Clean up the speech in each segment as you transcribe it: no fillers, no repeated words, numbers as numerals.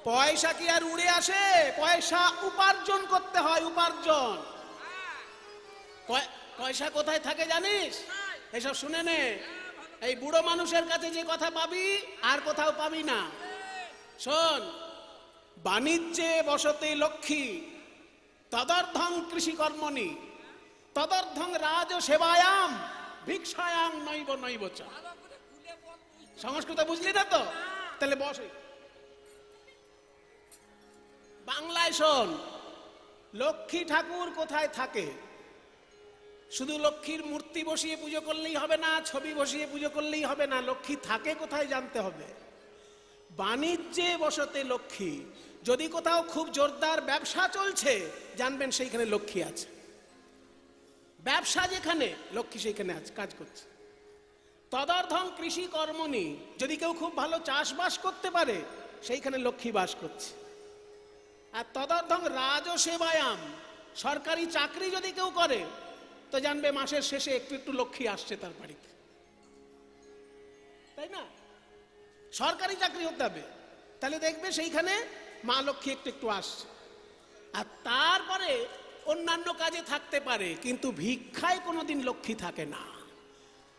পয়সা কি আর উড়ে আসে? পয়সা উপার্জন করতে হয়, উপার্জন। পয়সা কোথায় থাকে জানিস? এসব শুনে নে, এই বুড়ো মানুষের কাছে যে কথা পাবি আর কোথাও পাবি না। শোন, বাণিজ্যে বসতে লক্ষ্মী, তদর্থং কৃষিকর্মণি, তদর্থং রাজ সেবায়াম, ভিক্ষায়াং নৈব নৈব চ। সংস্কৃত বুঝলি না তো? তাহলে বস। বাংলায় শোন, লক্ষ্মী ঠাকুর কোথায় থাকে? শুধু লক্ষ্মীর মূর্তি বসিয়ে পুজো করলেই হবে না, ছবি বসিয়ে পুজো করলেই হবে না। লক্ষ্মী থাকে কোথায় জানতে হবে। বাণিজ্যে বসতে লক্ষ্মী, যদি কোথাও খুব জোরদার ব্যবসা চলছে জানবেন সেইখানে লক্ষ্মী আছে। ব্যবসা যেখানে, লক্ষ্মী সেইখানে আছে, কাজ করছে। তদর্থং কৃষি কর্মণি, যদি কেউ খুব ভালো চাষবাস করতে পারে সেইখানে লক্ষ্মী বাস করছে। আর তদর্থং রাজসেবায়াম, সরকারি চাকরি যদি কেউ করে তো জানবে মাসের শেষে একটু একটু লক্ষ্মী আসছে তার বাড়িতে, তাই না? সরকারি চাকরি হতে হবে, তাহলে দেখবে সেইখানে মা লক্ষ্মী একটু একটু আসছে। আর তারপরে অন্যান্য কাজে থাকতে পারে, কিন্তু ভিক্ষায় কোনোদিন লক্ষ্মী থাকে না।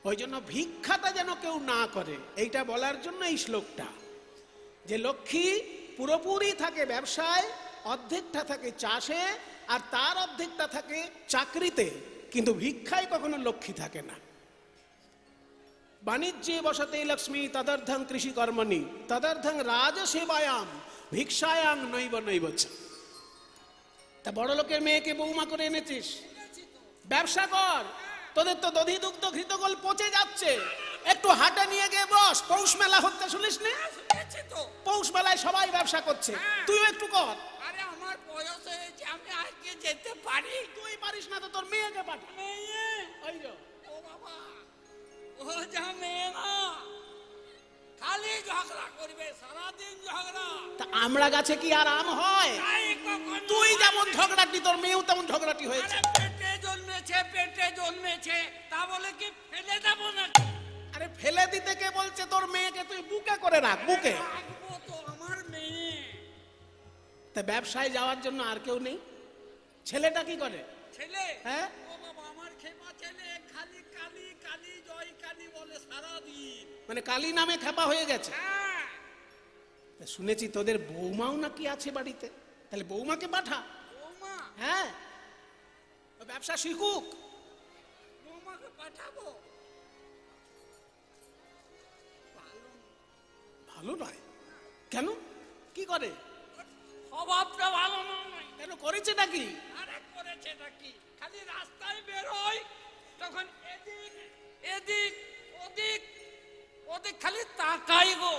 ওই জন্য ভিক্ষাটা যেন কেউ না করে, এইটা বলার জন্য এই শ্লোকটা, যে লক্ষ্মী পুরোপুরি থাকে ব্যবসায়, অর্ধেকটা থাকে চাষে, আর তার অর্ধেকটা থাকে চাকরিতে, কিন্তু ভিক্ষায় কখনো লক্ষ্মী থাকে না। বাণিজ্যে বসতে লক্ষ্মী, তদর্থং কৃষি কর্মণি, তদর্থং রাজসেবায়াম, ভিক্ষায়াং নৈব নৈব চ। তা বড় লোকের মেয়েকে বৌমা করে এনেছিস, ব্যবসা কর। তোদের তো দধি দুগ্ধ ঘৃতকল পচে যাচ্ছে, একটু হাটে নিয়ে গিয়ে বস। পৌষ মেলা হচ্ছে, শুনিস নি? পৌষ মেলায় সবাই ব্যবসা করছে, তুইও একটু কর। আরে আমার বয়স হয়েছে, আমি আজকে যেতে পারি। তুই পারিস না তো তোর মেয়েকে পাঠা। মেয়ে? ওই যে, ও বাবা, ও যা মেয়ে না, খালি ঝগড়া করবে, সারাদিন ঝগড়া। তা আমরা গাছে কি আর আম হয়? তুই যেমন ঝগড়াটি, তোর মেয়েও তেমন ঝগড়াটি হয়েছে। পেটে জন্মেছে, পেটে জন্মেছে, তা বলে কি ফেলে দেবো না? আরে ফেলে দিতে কে বলছে? তোর মেয়েকে তুই বুকে করে রাখ, বুকে। রাখবো তো, আমার মেয়ে। তা ব্যবসায় যাওয়ার জন্য আর কেউ নেই? ছেলেটা কি করে? ছেলে? হ্যাঁ, ও বাবা, আমার খেপা ছেলে, খালি কালি কালি জয় কালি বলে সারাদিন। মানে কালী নামে খেপা হয়ে গেছে। হ্যাঁ। তা শুনেছি তোদের বৌমাও নাকি আছে বাড়িতে, তাহলে বৌমাকে পাঠা। বৌমা? হ্যাঁ, ও ব্যবসা শিখুক। বৌমাকে পাঠাবো? ভালো নয় কেন? কি করে? স্বভাবটা ভালো নয়। কেন, করেছে নাকি? আরে করেছে নাকি, খালি রাস্তায় বেরোয় তখন এদিক এদিক ওদিক ওদিক খালি তাকাই গো।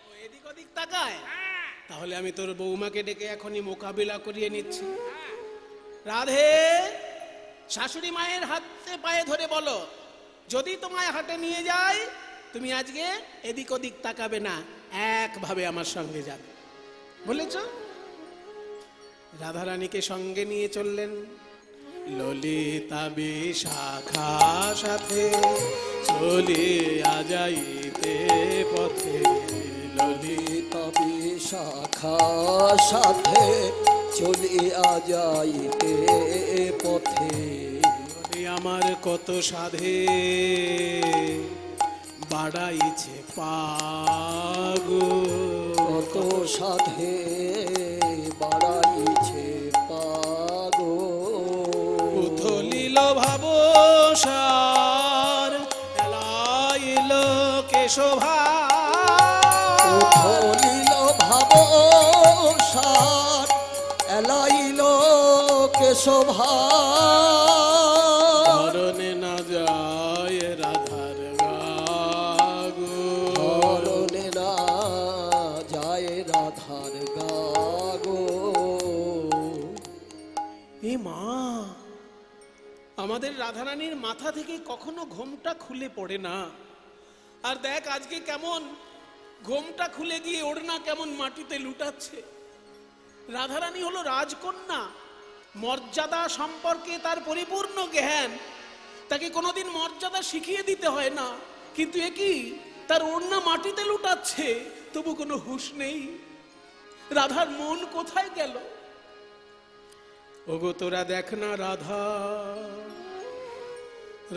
ও এদিক ওদিক তাকায়? হ্যাঁ। তাহলে আমি তোর বৌমাকে ডেকে এখনই মোকাবিলা করিয়ে নিচ্ছি। হ্যাঁ। রাধে, শাশুড়ি মায়ের হাতে পায়ে ধরে বলো, যদি তোমায় হাটে নিয়ে যায় তুমি আজকে এদিক ওদিক তাকাবে না, একভাবে আমার সঙ্গে যাবে, বলেছ? রাধারানীকে সঙ্গে নিয়ে চললেন। ললিতা বিশাখা সাথে চলিয়া যাইতে পথে, ললিতা বিশাখা সাথে চলিয়া যাইতে পথে, আমার কত সাধে বাড়াইছে পাগো, কত সাধে বাড়াইছে পাগো, উথলিল ভাবসার এলাইল কেশভা, উথলিল ভাবসার এলাইল কেশভা, ধরনে না যায় রাধার গাগো, ধরনে না যায় রাধার গাগো। এ মা, আমাদের রাধারানীর মাথা থেকে কখনো ঘোমটা খুলে পড়ে না। আর দেখ আজকে কেমন ঘোমটা খুলে গিয়ে ওড়না কেমন মাটিতে লুটাচ্ছে। রাধারানী হলো রাজকন্যা, মর্যাদা সম্পর্কে তার পরিপূর্ণ জ্ঞান, তাকে কোনোদিন মর্যাদা শিখিয়ে দিতে হয় না, কিন্তু এ কি, তার ওড়না মাটিতে লুটাচ্ছে, তবু কোনো হুঁশ নেই। রাধার মন কোথায় গেল? ওগো তোরা দেখ না রাধা,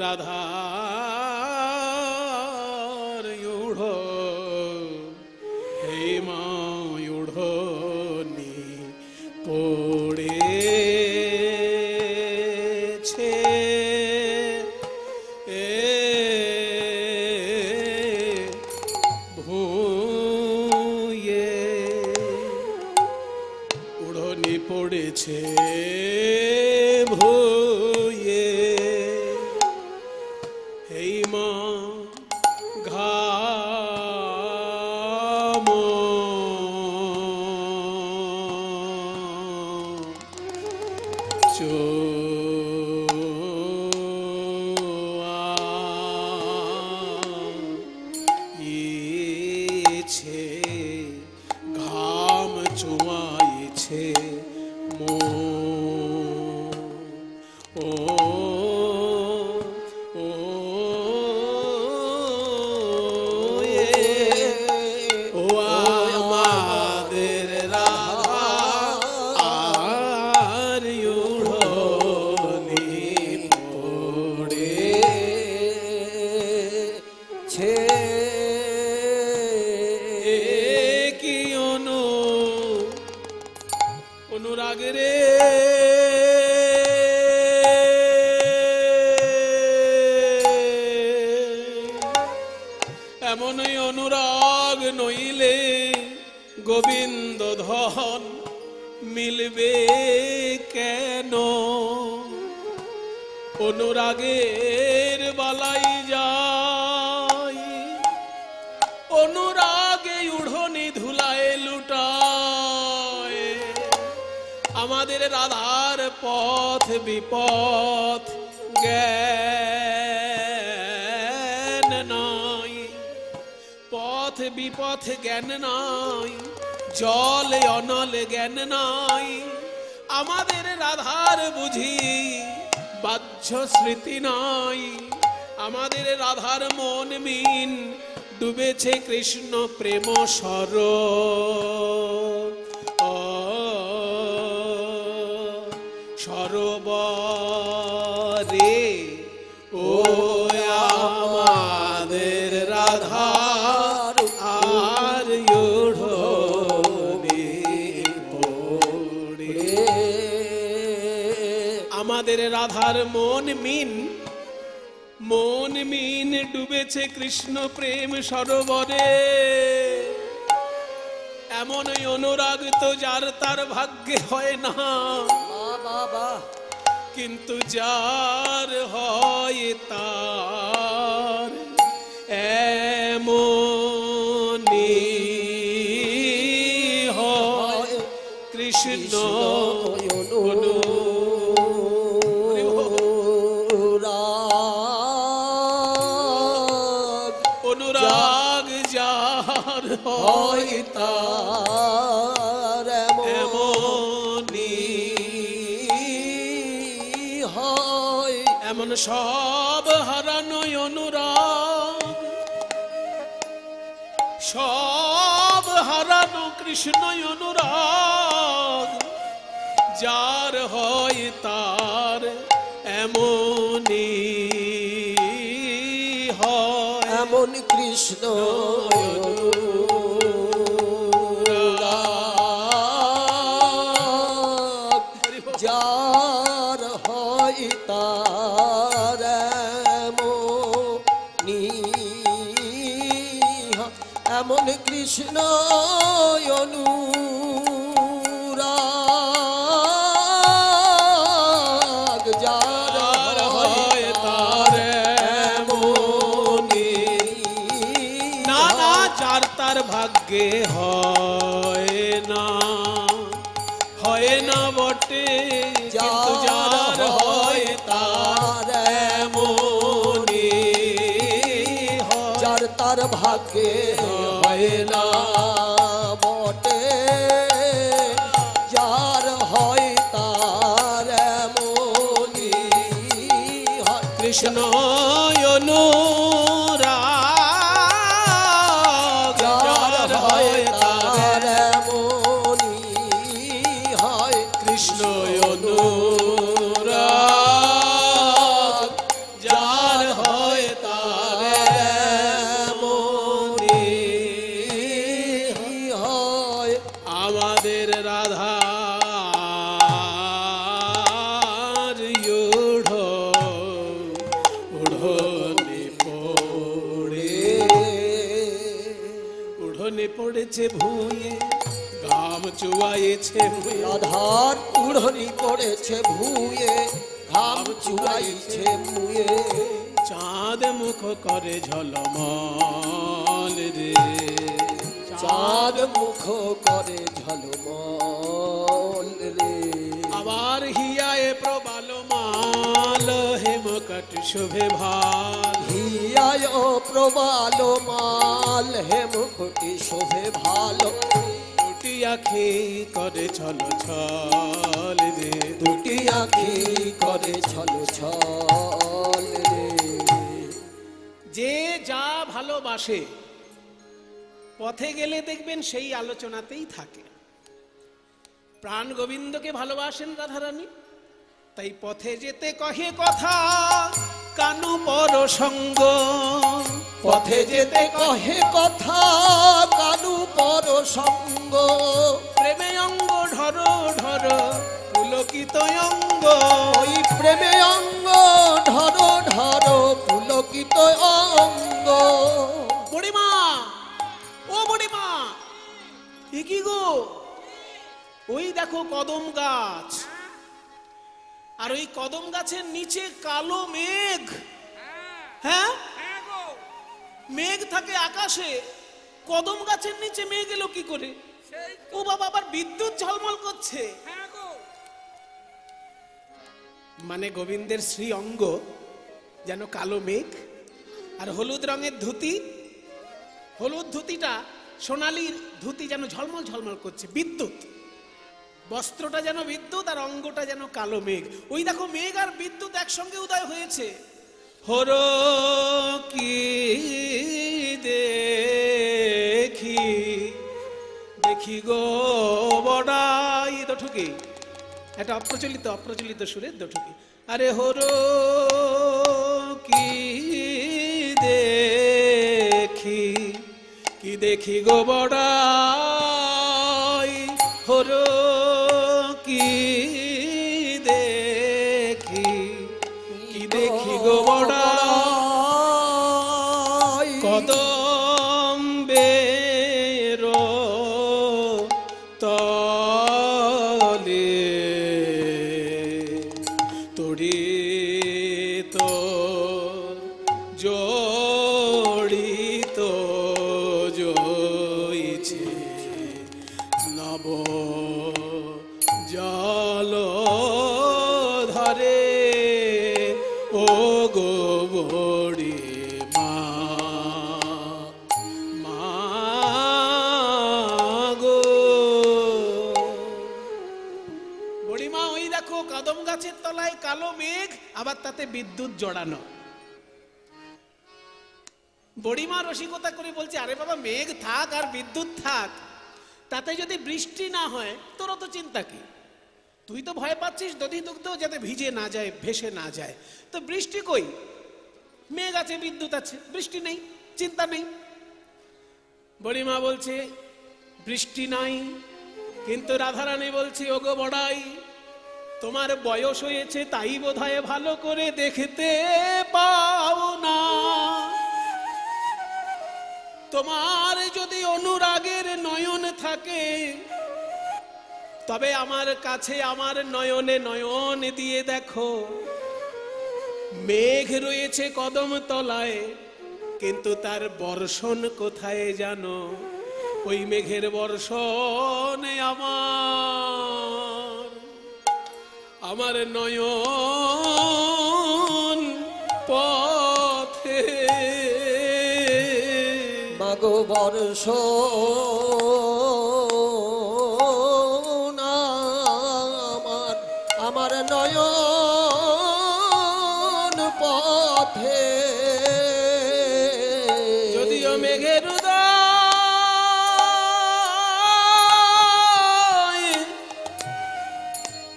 রাধার উড়ো হে মা উড়নি পড়েছে ভুয়ে, উড়নি পড়েছে ভুয়ে, এই মা ঘাম চোয়াইছে, ঘাম চোয়াইছে মো ও ও ও আমাদের রাধা আর উড়নি পড়েছে, কি অনুরাগ রে এমনই অনুরাগ নইলে গোবিন্দ ধন মিলবে কেন? অনুরাগের বালাই যায়, অনুরাগে উড়নি ধুলায় লুটায়, আমাদের রাধার পথ বিপথ জ্ঞান নাই, পথ বিপথ জ্ঞান নাই, জল অনল জ্ঞান নাই, আমাদের রাধার বুঝি বাহ্য স্মৃতি নাই, আমাদের রাধার মন মিন ডুবেছে কৃষ্ণ প্রেম সর সরোবরে, ও আমাদের রাধার আর উড়নি পড়ে, আমাদের রাধার মন মিন ডুবেছে কৃষ্ণ প্রেম সরোবরে, এমন অনুরাগ তো যার তার ভাগ্যে হয় না, কিন্তু যার হয় তার এমনি হয় কৃষ্ণ অনুরাগ যার হয় তার এমনি হয়, এমন সব হারানো অনুরাগ, সব হারানো কৃষ্ণ অনুরাগ, যার হয় তার এমনি হয়, এমন কৃষ্ণ যার হয় তার এমন কৃষ্ণ অনুরাগ, যার হয় তার এমনি, না না যার তার ভাগ্যে হয় না, হয় না বটে, কিন্তু যার হয় তার এমনি হয়, যার তার ভাগ্যে হয় না বটে, যার হয় তার এমনি হয়, কৃষ্ণ অনুরাগ, যার হয় তার এমনি আমাদের রাধার উড়নে পড়েছে ভুঁয়ে ঘাম চুয়াইছে রাধার উড়নি পড়েছে ভুঁয়ে ঘাম চুয়াইছে মুয়ে চাঁদ মুখ করে ঝলমল রে চাঁদ মুখ করে ঝলমল রে আবার হিয়ায় প্রবাল মাল হেমকট শোভে ভাল হিয়ায় প্রবাল মাল হেমকটি শোভে ভালো দুটি আখি করে ছল ছল রে দুটি আখি করে ছল ছল রে যে যা ভালোবাসে পথে গেলে দেখবেন সেই আলোচনাতেই থাকে। প্রাণ গোবিন্দকে ভালোবাসেন রাধারানী, তাই পথে যেতে কহে কথা কানু পর সঙ্গ। পথে যেতে কহে কথা কানু পর সঙ্গ প্রেমে অঙ্গ ঢর ঢর পুলকিত অঙ্গ। ওই প্রেমে অঙ্গ ঢর ঢর পুলকিত অঙ্গ। বুড়িমা, ও বুড়িমা, এ কি গো? ওই দেখো কদম গাছ, আর ওই কদম গাছের নিচে কালো মেঘ। হ্যাঁ, মেঘ থাকে আকাশে, কদম গাছের নিচে মেঘ এলো কি করে? ও বাবা, আবার বিদ্যুৎ ঝলমল করছে। মানে গোবিন্দের শ্রী অঙ্গ যেন কালো মেঘ, আর হলুদ রঙের ধুতি, হলুদ ধুতিটা সোনালীর ধুতি যেন ঝলমল ঝলমল করছে। বিদ্যুৎ, বস্ত্রটা যেন বিদ্যুৎ আর অঙ্গটা যেন কালো মেঘ। ওই দেখো মেঘ আর বিদ্যুৎ একসঙ্গে উদয় হয়েছে। হর কি দেখি দেখি গো বড়াই দঠুকি, একটা অপ্রচলিত সুরের দঠুকি। আরে হর কি দেখি কি দেখি গো বড়াই, হর কি দেখি কি দেখি গো বড়াই। কদম্বের তলে তড়িত জড়িত জইছে নব জল ধরে ও গো বড়ি মা গো। বড়িমা, ওই দেখো কদম গাছের তলায় কালো মেঘ, আবার তাতে বিদ্যুৎ জড়ানো। বড়িমা রসিকতা করে বলছে, আরে বাবা, মেঘ থাক আর বিদ্যুৎ থাক, তাতে যদি বৃষ্টি না হয় তোর তো চিন্তা কি? তুই তো ভয় পাচ্ছিস দধি দুগ্ধ যাতে ভিজে না যায়, ভেসে না যায়। তো বৃষ্টি কই? মেঘ আছে, বিদ্যুৎ আছে, বৃষ্টি নেই, চিন্তা নেই। বড়িমা বলছে বৃষ্টি নাই, কিন্তু রাধারানী বলছে ওগো বড়াই, তোমার বয়স হয়েছে তাই বোধহয় ভালো করে দেখতে পাও না। তোমার যদি অনুরাগের নয়ন থাকে তবে আমার কাছে আমার নয়নে নয়ন দিয়ে দেখো। মেঘ রয়েছে কদম তলায়, কিন্তু তার বর্ষণ কোথায় জানো? ওই মেঘের বর্ষণে আমার নয়ন পথে মাগো বর্ষ আমার নয়ন পথে। যদিও মেঘের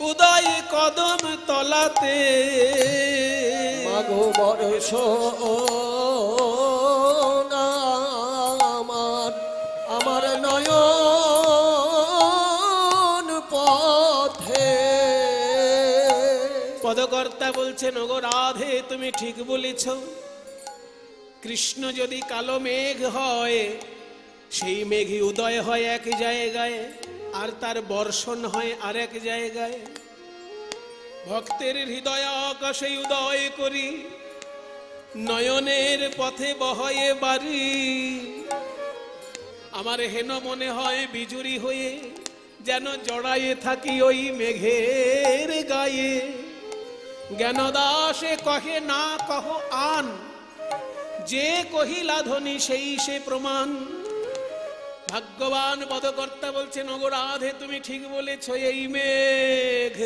উদয় কদম তলাতে, মাগো বর্ষ আমার নয়ন বধকর্তা বলছেন, ওগো রাধে তুমি ঠিক বলেছ, কৃষ্ণ যদি কালো মেঘ হয়, সেই মেঘই উদয় হয় এক জায়গায়, আর তার বর্ষণ হয় আর এক জায়গায়। ভক্তের হৃদয় আকাশে উদয় করি, নয়নের পথে বহয়ে বাড়ি। আমার হেন মনে হয় বিজুরি হয়ে যেন জড়ায়ে থাকি ওই মেঘের গায়ে। জ্ঞানদাসে কহে না কহ আন, যে কহিলা ধ্বনি সেই সে প্রমাণ। ভাগ্যবান বধকর্তা বলছেন, ওগো রাধে তুমি ঠিক বলেছ, এই মেঘ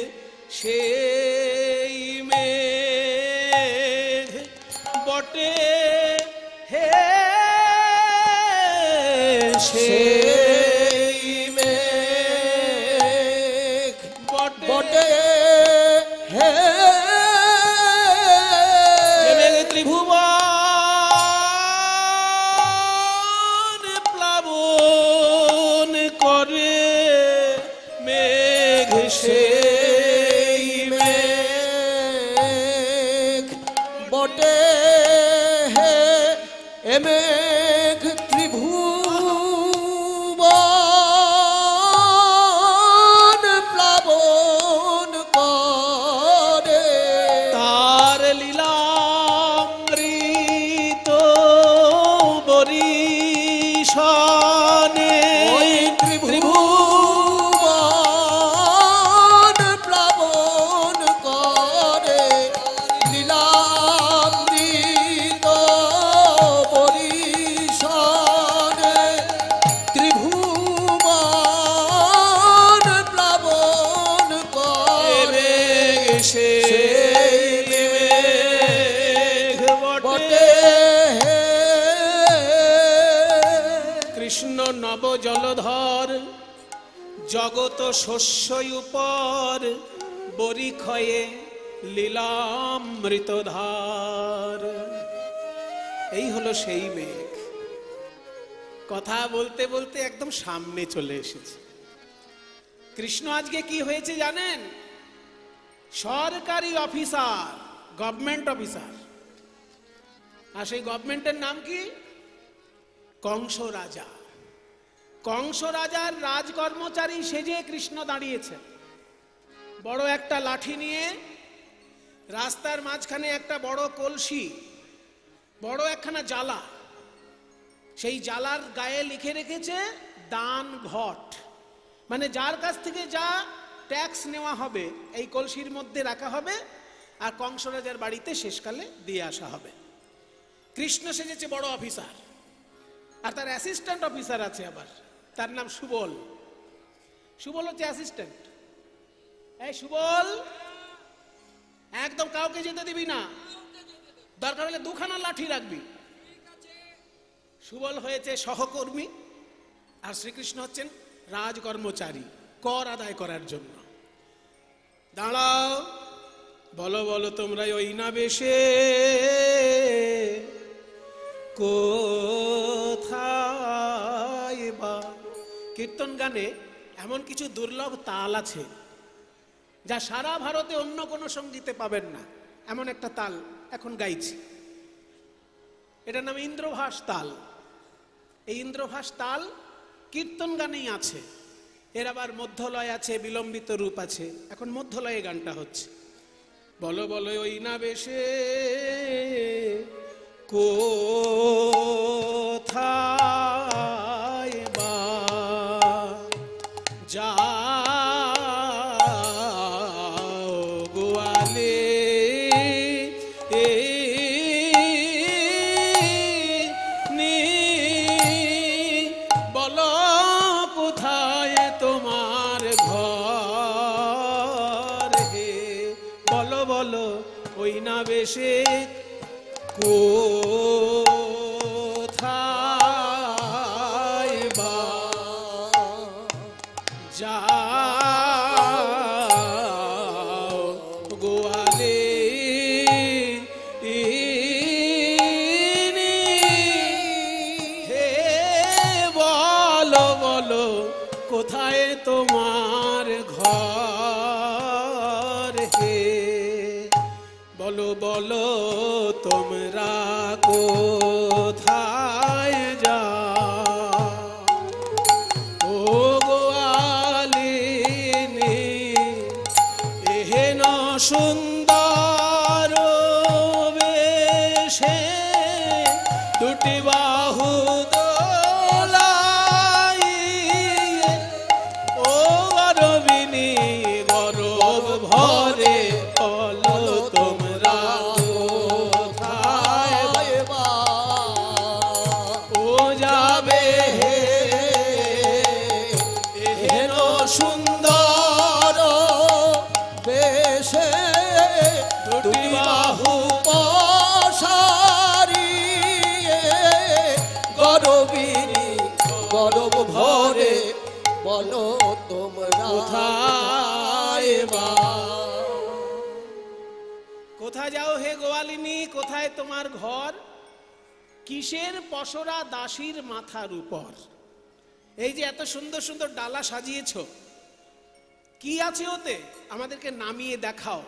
সেই মেঘ বটে হে সেই মেঘ বটে হে যে মেঘ ত্রিভুবন প্লাবন করে, মেঘ সেই মেঘ বটে হে এ মেঘ ত্রিভুবন প্লাবন করে। তার লীলামৃত বরিশানে ওই ত্রিভুবন প্লাবন করে, লীলামৃত বরিশানে ত্রিভুবন প্লাবন করে। সেই মেঘ বটে। কৃষ্ণ নব জলধর, জগত শস্যই উপর, বরিক্ষয়ে লীলামৃতধার। এই হলো সেই মেঘ। কথা বলতে বলতে একদম সামনে চলে এসেছে। কৃষ্ণ আজকে কি হয়েছে জানেন? সরকারি অফিসার, গভর্নমেন্ট অফিসার। আর সেই গভর্নমেন্টের নাম কি? কংস রাজা। কংস রাজার রাজকর্মচারী সেজে কৃষ্ণ দাঁড়িয়েছে, বড় একটা লাঠি নিয়ে। রাস্তার মাঝখানে একটা বড় কলসি, বড় একখানা জ্বালা। সেই জ্বালার গায়ে লিখে রেখেছে দান ঘট, মানে যার কাছ থেকে যা ট্যাক্স নেওয়া হবে এই কলসির মধ্যে রাখা হবে, আর কংস রাজার বাড়িতে শেষকালে দিয়ে আসা হবে। কৃষ্ণ সেজেছে বড় অফিসার, আর তার অ্যাসিস্ট্যান্ট অফিসার আছে আবার, তার নাম সুবল। সুবল হচ্ছে অ্যাসিস্ট্যান্ট। এই সুবল, একদম কাউকে যেতে দিবি না, দরকার হলে দুখানা লাঠি রাখবি। সুবল হয়েছে সহকর্মী, আর শ্রীকৃষ্ণ হচ্ছেন রাজকর্মচারী, কর আদায় করার জন্য। দাঁড়াও, বলো বলো তোমরা ওই না বেশে কোথায় বা। কীর্তন গানে এমন কিছু দুর্লভ তাল আছে যা সারা ভারতে অন্য কোনো সঙ্গীতে পাবেন না। এমন একটা তাল এখন গাইছি, এটার নাম ইন্দ্রভাস তাল। এই ইন্দ্রভাস তাল কীর্তন গানেই আছে। এর আবার মধ্যলয় আছে, বিলম্বিত রূপ আছে। এখন মধ্যলয়ে গানটা হচ্ছে। বলো বলো ওই না বেশে কোথায় বা যাও গোয়ালে বলো কোথায় তোমার ঘর হে। বলো বলো ওই না বেশে কোথায় বা যাও গোয়ালে হে। বলো বলো কোথায় তোমার ঘর হে। বলো তোমরা কোথায় যাও, ও গোয়ালিনী এহেন সুন্দর বেশে দুটি বাহু দোলাইয়ে, ও গরবিনী গরব ভরে বলো তোমরা কোথায় ও যাবে হে এহেন সুন্দর বেশে দুটি বাহু পসারিয়ে গরবিনী গরব ভরে বলো তোমরা কোথায় বা কোথায় যাও হে গোয়ালিনী, কোথায় তোমার ঘর, কিসের পসরা দাসীর মাথার উপর। এই যে এত সুন্দর সুন্দর ডালা সাজিয়েছ, কি আছে ওতে, আমাদেরকে নামিয়ে দেখাও।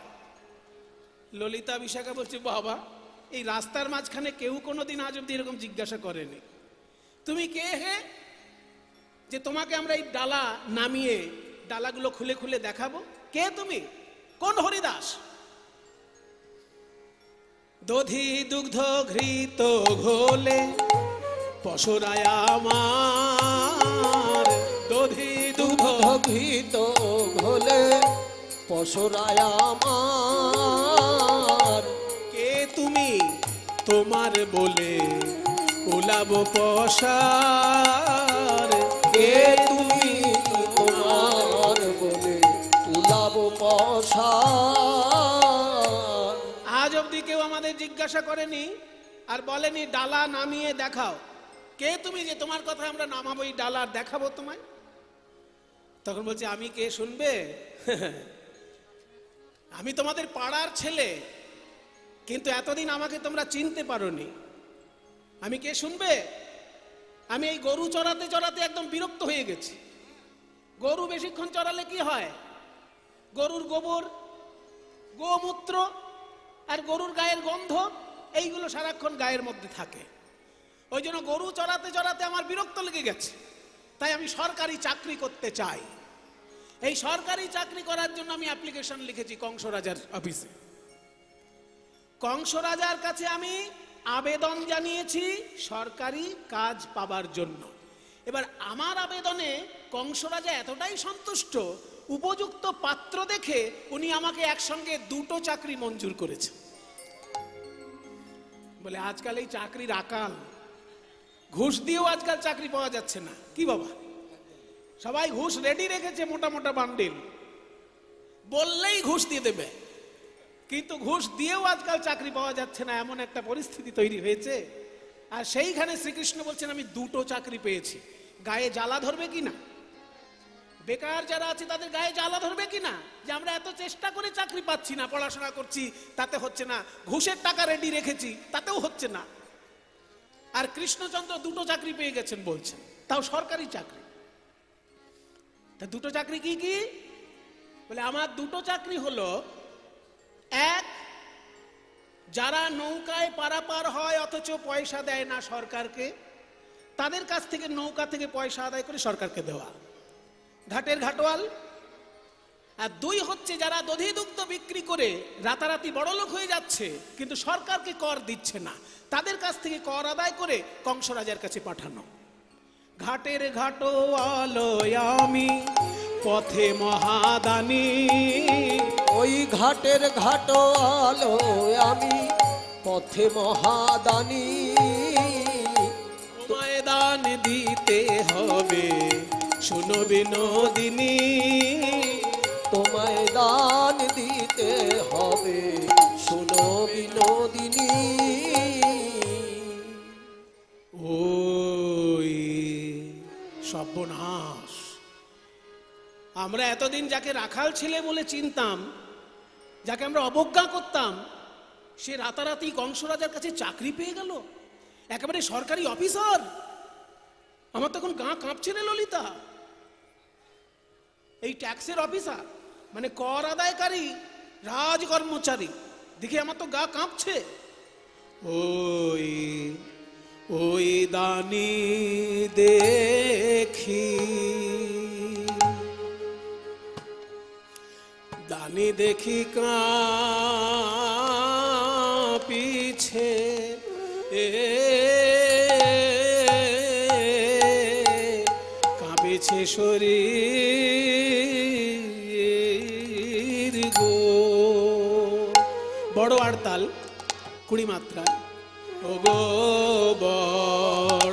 ললিতা বিশাখা বলছে, বাবা এই রাস্তার মাঝখানে কেউ কোনোদিন আজ অব্দি এরকম জিজ্ঞাসা করেনি, তুমি কে হে যে তোমাকে আমরা এই ডালা নামিয়ে ডালাগুলো খুলে খুলে দেখাবো? কে তুমি, কোন হরিদাস? দধি দুগ্ধ ঘৃত ঘোলে পশুরায় আমার, দধি দুগ্ধ ঘৃত ঘোলে পশুরায় আমার। কে তুমি, তোমার বলে উলাব পসার, কে তুমি, তোমার বলে উলাব পসার। আজ অব্দি কেউ আমাদের জিজ্ঞাসা করেনি আর বলেনি ডালা নামিয়ে দেখাও, কে তুমি যে তোমার কথা আমরা নামাবো এই ডালা আর দেখাবো তোমায়। তখন বলছে, আমি কে শুনবে? আমি তোমাদের পাড়ার ছেলে, কিন্তু এতদিন আমাকে তোমরা চিনতে পারোনি। আমি কে শুনবে? আমি এই গরু চড়াতে চড়াতে একদম বিরক্ত হয়ে গেছি। গরু বেশিক্ষণ চড়ালে কি হয়, গরুর গোবর, গোমূত্র আর গরুর গায়ের গন্ধ এইগুলো সারাক্ষণ গায়ের মধ্যে থাকে। ওই জন্য গরু চড়াতে চড়াতে আমার বিরক্ত লেগে গেছে, তাই আমি সরকারি চাকরি করতে চাই। এই সরকারি চাকরি করার জন্য আমি অ্যাপ্লিকেশন লিখেছি কংস রাজার অফিসে। কংস রাজার কাছে আমি আবেদন জানিয়েছি সরকারি কাজ পাবার জন্য। এবার আমার আবেদনে কংস রাজা এতটাই সন্তুষ্ট, উপযুক্ত পাত্র দেখে উনি আমাকে একসঙ্গে দুটো চাকরি মঞ্জুর করেছে। বলে আজকাল এই চাকরির আকাল, ঘুষ দিয়েও আজকাল চাকরি পাওয়া যাচ্ছে না। কি বাবা, সবাই ঘুষ রেডি রেখেছে, মোটা মোটা বান্ডিল, বললেই ঘুষ দিয়ে দেবে, কিন্তু ঘুষ দিয়েও আজকাল চাকরি পাওয়া যাচ্ছে না, এমন একটা পরিস্থিতি তৈরি হয়েছে। আর সেইখানে শ্রীকৃষ্ণ বলছেন আমি দুটো চাকরি পেয়েছি। গায়ে জ্বালা ধরবে কিনা, বেকার যারা আছে তাদের গায়ে জ্বালা ধরবে কিনা যে আমরা এত চেষ্টা করে চাকরি পাচ্ছি না, পড়াশোনা করছি তাতে হচ্ছে না, ঘুষের টাকা রেডি রেখেছি তাতেও হচ্ছে না। আর কৃষ্ণচন্দ্র দুটো চাকরি পেয়ে গেছেন বলছেন, তাও সরকারি চাকরি। তা দুটো চাকরি কি কি? বলে আমার দুটো চাকরি হলো, এক, যারা নৌকায় পারাপার হয় অথচ পয়সা দেয় না সরকারকে, তাদের কাছ থেকে নৌকা থেকে পয়সা আদায় করে সরকারকে দেওয়া, ঘাটের ঘাটোয়াল। আর দুই হচ্ছে যারা দধি দুগ্ধ বিক্রি করে রাতারাতি বড়লোক হয়ে যাচ্ছে কিন্তু সরকারকে কর দিচ্ছে না, তাদের কাছ থেকে কর আদায় করে কংস রাজার কাছে পাঠানো। ঘাটের ঘাটোয়াল আমি পথে মহাদানী, ওই ঘাটের ঘাটোয়াল আমি পথে মহাদানী। তোমায় দান দিতে হবে শুনো বিনোদিনী, তোমায় দান দিতে হবে শুনো বিনোদিনী। ওই সর্বনাশ, আমরা এতদিন যাকে রাখাল ছেলে বলে চিনতাম, যাকে আমরা অবজ্ঞা করতাম, সে রাতারাতি কংস রাজার কাছে চাকরি পেয়ে গেল, একেবারে সরকারি অফিসার। আমার তখন গা কাঁপছে রে ললিতা। এই ট্যাক্সের অফিসার মানে কর আদায়কারী রাজ কর্মচারী, দেখি আমার তো গা কাঁপছে। ওই ওই দানি দেখি, দানি দেখি কাঁপিছে, কাঁপিছে শরীর গো। বড় আড়তাল 20 মাত্রা। ও গো বড়াই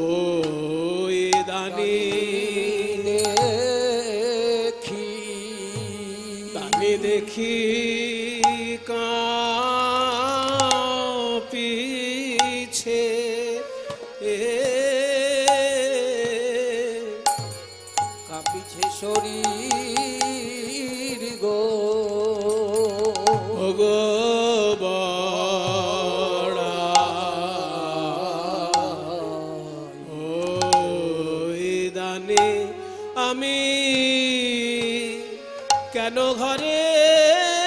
ওই দানি দেখি, দানি দেখি কাঁপিছে, কাঁপিছে শরীর গো। ও গো বড়াই ওই দানি আমি কেন ঘরের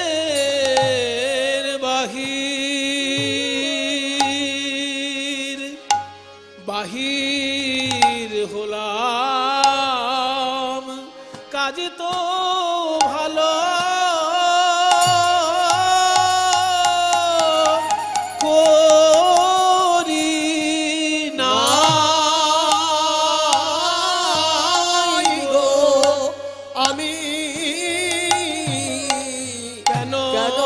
বাহির বাহির হলাম, কাজ তো ভালো করি নাই গো। আমি কেন কেন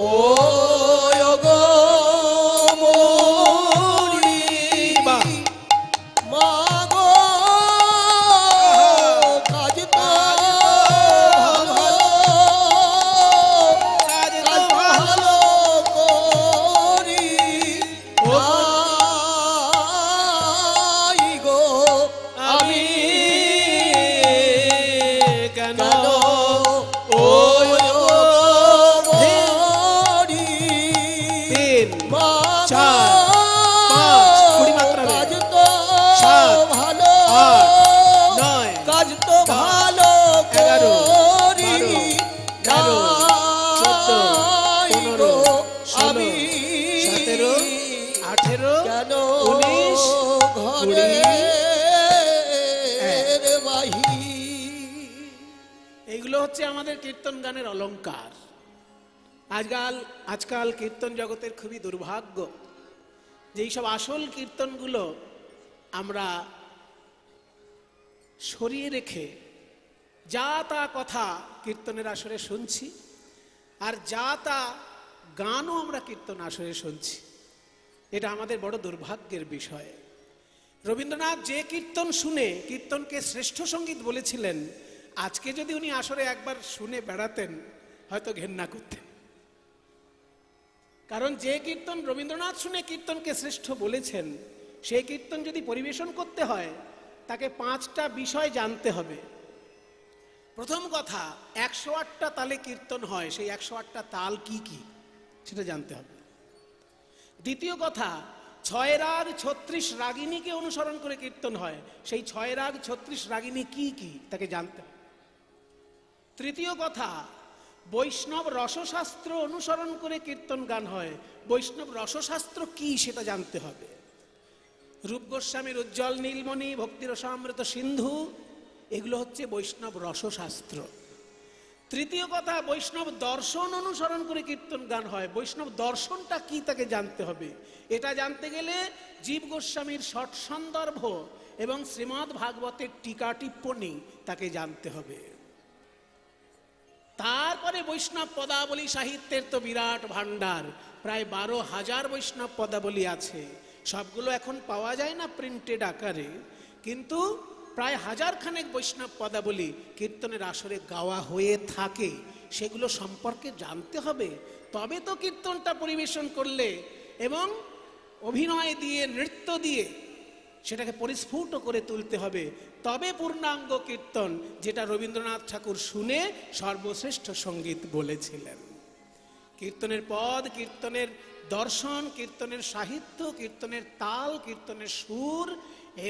ও গো মরি বাহ, মা গো, কাজ তো কাজ তো কাজ ভালো ভালো করি নাই গো। আমি কেন ও মরি। 3 4 5 20 মাত্রা হবে। কাজ তো 7 ভালো 8 9 কাজ তো ভালো 11 করি 12 13 14 আমি 15 16 17 কেন 19 ঘরে 20 বাহির। এইগুলো হচ্ছে আমাদের কীর্তন গানের অলংকার। আজকাল কীর্তন জগতের খুবই দুর্ভাগ্য যে এইসব আসল কীর্তনগুলো আমরা সরিয়ে রেখে যা তা কথা কীর্তনের আসরে শুনছি, আর যা তা গানও আমরা কীর্তন আসরে শুনছি। এটা আমাদের বড় দুর্ভাগ্যের বিষয়। রবীন্দ্রনাথ যে কীর্তন শুনে কীর্তনকে শ্রেষ্ঠ সঙ্গীত বলেছিলেন, আজকে যদি উনি আসরে একবার শুনে বেড়াতেন হয়তো ঘেন্না করতেন। কারণ যে কীর্তন রবীন্দ্রনাথ শুনে কীর্তনকে শ্রেষ্ঠ বলেছেন, সেই কীর্তন যদি পরিবেশন করতে হয় তাকে 5টা বিষয় জানতে হবে। প্রথম কথা, 108টা তালে কীর্তন হয়, সেই 108টা তাল কি কি সেটা জানতে হবে। দ্বিতীয় কথা, 6 রাগ 36 রাগিনীকে অনুসরণ করে কীর্তন হয়, সেই 6 রাগ 36 রাগিনী কি কি তাকে জানতে হবে। তৃতীয় কথা, বৈষ্ণব রসশাস্ত্র অনুসরণ করে কীর্তন গান হয়, বৈষ্ণব রসশাস্ত্র কি সেটা জানতে হবে। রূপ গোস্বামীর উজ্জ্বল নীলমণি, ভক্তি রসামৃত সিন্ধু, এগুলো হচ্ছে বৈষ্ণব রসশাস্ত্র। তৃতীয় কথা, বৈষ্ণব দর্শন অনুসরণ করে কীর্তন গান হয়, বৈষ্ণব দর্শনটা কি তাকে জানতে হবে। এটা জানতে গেলে জীব গোস্বামীর ষট সন্দর্ভ এবং শ্রীমদ্ ভাগবতের টিকা টিপ্পণী তাকে জানতে হবে। তারপরে বৈষ্ণব পদাবলী সাহিত্যের তো বিরাট ভান্ডার, প্রায় 12,000 বৈষ্ণব পদাবলী আছে। সবগুলো এখন পাওয়া যায় না প্রিন্টেড আকারে, কিন্তু প্রায় 1000 খানেক বৈষ্ণব পদাবলী কীর্তনের আসরে গাওয়া হয়ে থাকে। সেগুলো সম্পর্কে জানতে হবে, তবে তো কীর্তনটা পরিবেশন করলে এবং অভিনয় দিয়ে নৃত্য দিয়ে সেটাকে পরিস্ফুট করে তুলতে হবে, তবে পূর্ণাঙ্গ কীর্তন, যেটা রবীন্দ্রনাথ ঠাকুর শুনে সর্বশ্রেষ্ঠ সঙ্গীত বলেছিলেন। কীর্তনের পদ, কীর্তনের দর্শন, কীর্তনের সাহিত্য, কীর্তনের তাল, কীর্তনের সুর,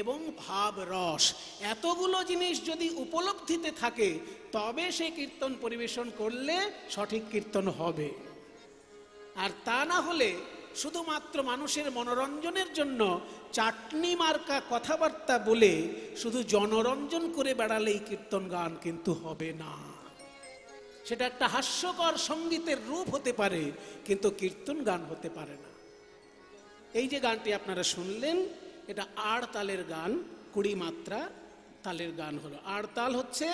এবং ভাব রস, এতগুলো জিনিস যদি উপলব্ধিতে থাকে তবে সে কীর্তন পরিবেশন করলে সঠিক কীর্তন হবে। আর তা না হলে শুধুমাত্র মানুষের মনোরঞ্জনের জন্য চাটনি মার্কা কথাবার্তা বলে শুধু জনরঞ্জন করে বেড়ালেই কীর্তন গান কিন্তু হবে না। সেটা একটা হাস্যকর সঙ্গীতের রূপ হতে পারে, কিন্তু কীর্তন গান হতে পারে না। এই যে গানটি আপনারা শুনলেন, এটা আড় তালের গান, 20 মাত্রা তালের গান হলো। আড় তাল হচ্ছে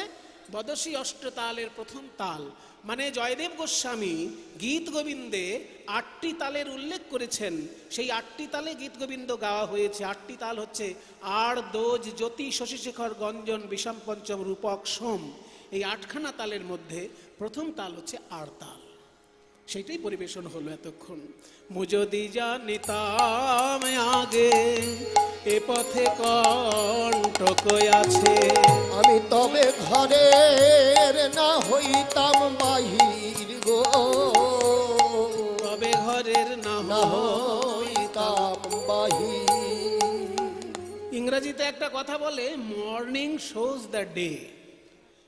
বদসী অষ্টতালের প্রথম তাল। মানে জয়দেব গোস্বামী গীত গোবিন্দে 8টি তালের উল্লেখ করেছেন, সেই 8টি তালে গীত গোবিন্দ গাওয়া হয়েছে। 8টি তাল হচ্ছে আড়, দোজ, জ্যোতি, শশীশেখর, গঞ্জন, বিষম পঞ্চম, রূপক, সোম। এই 8খানা তালের মধ্যে প্রথম তাল হচ্ছে আড় তাল, সেটাই পরিবেশন হলো এতক্ষণ। মুজদি জানিতাম আগে এ পথে কণ্টক আছে, আমি তবে ঘরের না হইতাম বাহির গো, তবে ঘরের না না হইতাম বাহির। ইংরেজিতে একটা কথা বলে, মর্নিং শোজ দ্য ডে,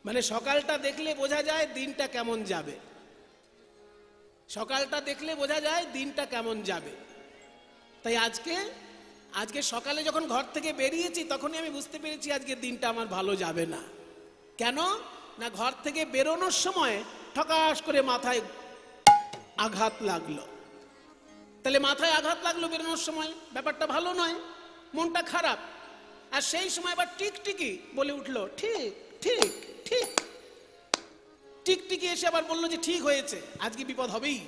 মানে সকালটা দেখলে বোঝা যায় দিনটা কেমন যাবে। সকালটা দেখলে বোঝা যায় দিনটা কেমন যাবে। তাই আজকে সকালে যখন ঘর থেকে বেরিয়েছি তখনই আমি বুঝতে পেরেছি আজকে দিনটা আমার ভালো যাবে না। কেন না, ঘর থেকে বেরোনোর সময় ঠকাস করে মাথায় আঘাত লাগলো। তাহলে মাথায় আঘাত লাগলো বেরোনোর সময়, ব্যাপারটা ভালো নয়, মনটা খারাপ। আর সেই সময় আবার টিকটিকি বলে উঠলো ঠিক ঠিক ঠিক, টিকটিকি এসে আবার বললো যে ঠিক হয়েছে, আজকে বিপদ হবেই।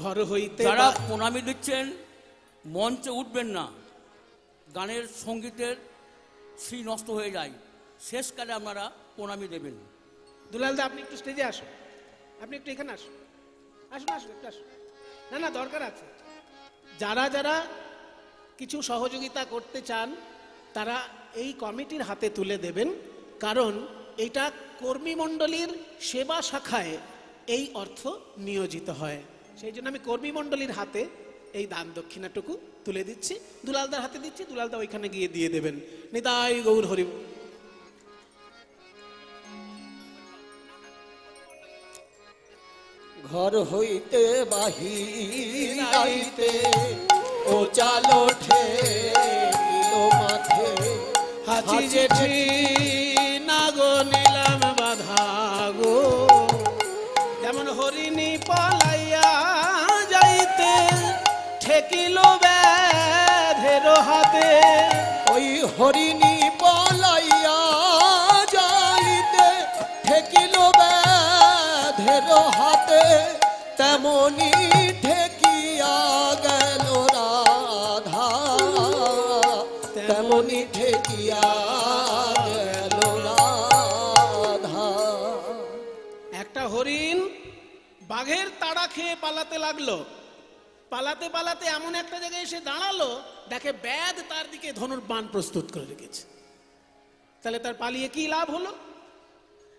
ঘর হইতে যারা প্রণামী দিচ্ছেন মঞ্চে উঠবেন না, গানের সঙ্গীতের শ্রী নষ্ট হয়ে যায়, শেষকালে আপনারা প্রণামী দেবেন। দুলালদা আপনি একটু স্টেজে আসুন, আপনি একটু এখানে আসুন, আসুন আসুন একটু আসুন। না না, দরকার আছে। যারা যারা কিছু সহযোগিতা করতে চান তারা এই কমিটির হাতে তুলে দেবেন, কারণ এটা কর্মী মণ্ডলীর সেবা শাখায় এই অর্থ নিয়োজিত হয়। সেই জন্য আমি কর্মী মণ্ডলীর হাতে এই দান দক্ষিণাটুকু তুলে দিচ্ছি, দুলালদার হাতে দিচ্ছি, দুলালদা ওইখানে গিয়ে দিয়ে দেবেন। নিতাই গৌর হরি। ঘর হইতে বাহির আইতে ও চাল ওঠে মাথে, হাঁচি জেঠি না গো নিলাম বাধা গো, যেমন হরিণী পালাইয়া যাইতে ঠেকিল ব্যাধের হাতে। ওই হরিণী পলাইয়া যাইতে ঠেকিল ব্যাধের হাতে, তেমনি ঠেকিয়া গেল রাধা, তেমনি ঠেকিয়া গেল রাধা। একটা হরিণ বাঘের তাড়া খেয়ে পালাতে লাগলো, পালাতে পালাতে এমন একটা জায়গায় এসে দাঁড়ালো, দেখে ব্যাধ তার দিকে ধনুর বাণ প্রস্তুত করে রেখেছে। তাহলে তার পালিয়ে কি লাভ হলো?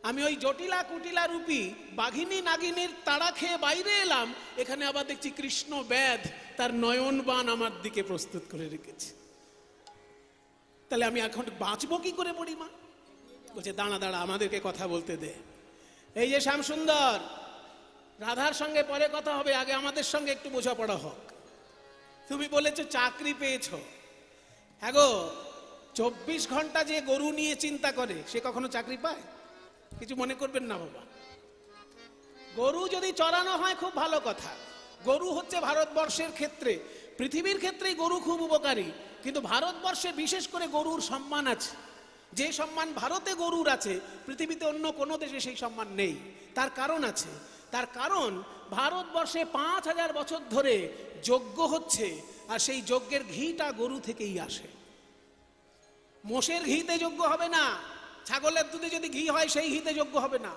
আমি ওই জটিলা কুটিলা রূপী বাঘিনী নাগিনীর তাড়া খেয়ে বাইরে এলাম, এখানে আবার দেখছি কৃষ্ণ ব্যাধ তার নয়ন বাণ আমার দিকে প্রস্তুত করে রেখেছে। তাহলে আমি এখন বাঁচবো কি করে? বুড়িমা বলছে দাঁড়া দাঁড়া, আমাদেরকে কথা বলতে দে। এই যে শ্যামসুন্দর, রাধার সঙ্গে পরে কথা হবে, আগে আমাদের সঙ্গে একটু বোঝাপড়া হোক। তুমি বলেছো চাকরি পেয়েছো, হ্যাঁ গো, 24 ঘন্টা যে গরু নিয়ে চিন্তা করে সে কখনো চাকরি পায়? কিছু মনে করবেন না বাবা। গরু যদি চড়ানো হয় খুব ভালো কথা। গরু হচ্ছে ভারতবর্ষের ক্ষেত্রে, পৃথিবীর ক্ষেত্রেই গরু খুব উপকারী, কিন্তু ভারতবর্ষে বিশেষ করে গরুর সম্মান আছে। যে সম্মান ভারতে গরুর আছে, পৃথিবীতে অন্য কোনো দেশে সেই সম্মান নেই। তার কারণ আছে। তার কারণ ভারতবর্ষে 5000 বছর ধরে যজ্ঞ হচ্ছে, আর সেই যজ্ঞের ঘিটা গরু থেকেই আসে। মোষের ঘিতে যজ্ঞ হবে না, ছাগলের দুধে যদি ঘি হয় সেই ঘিতে যজ্ঞ হবে না,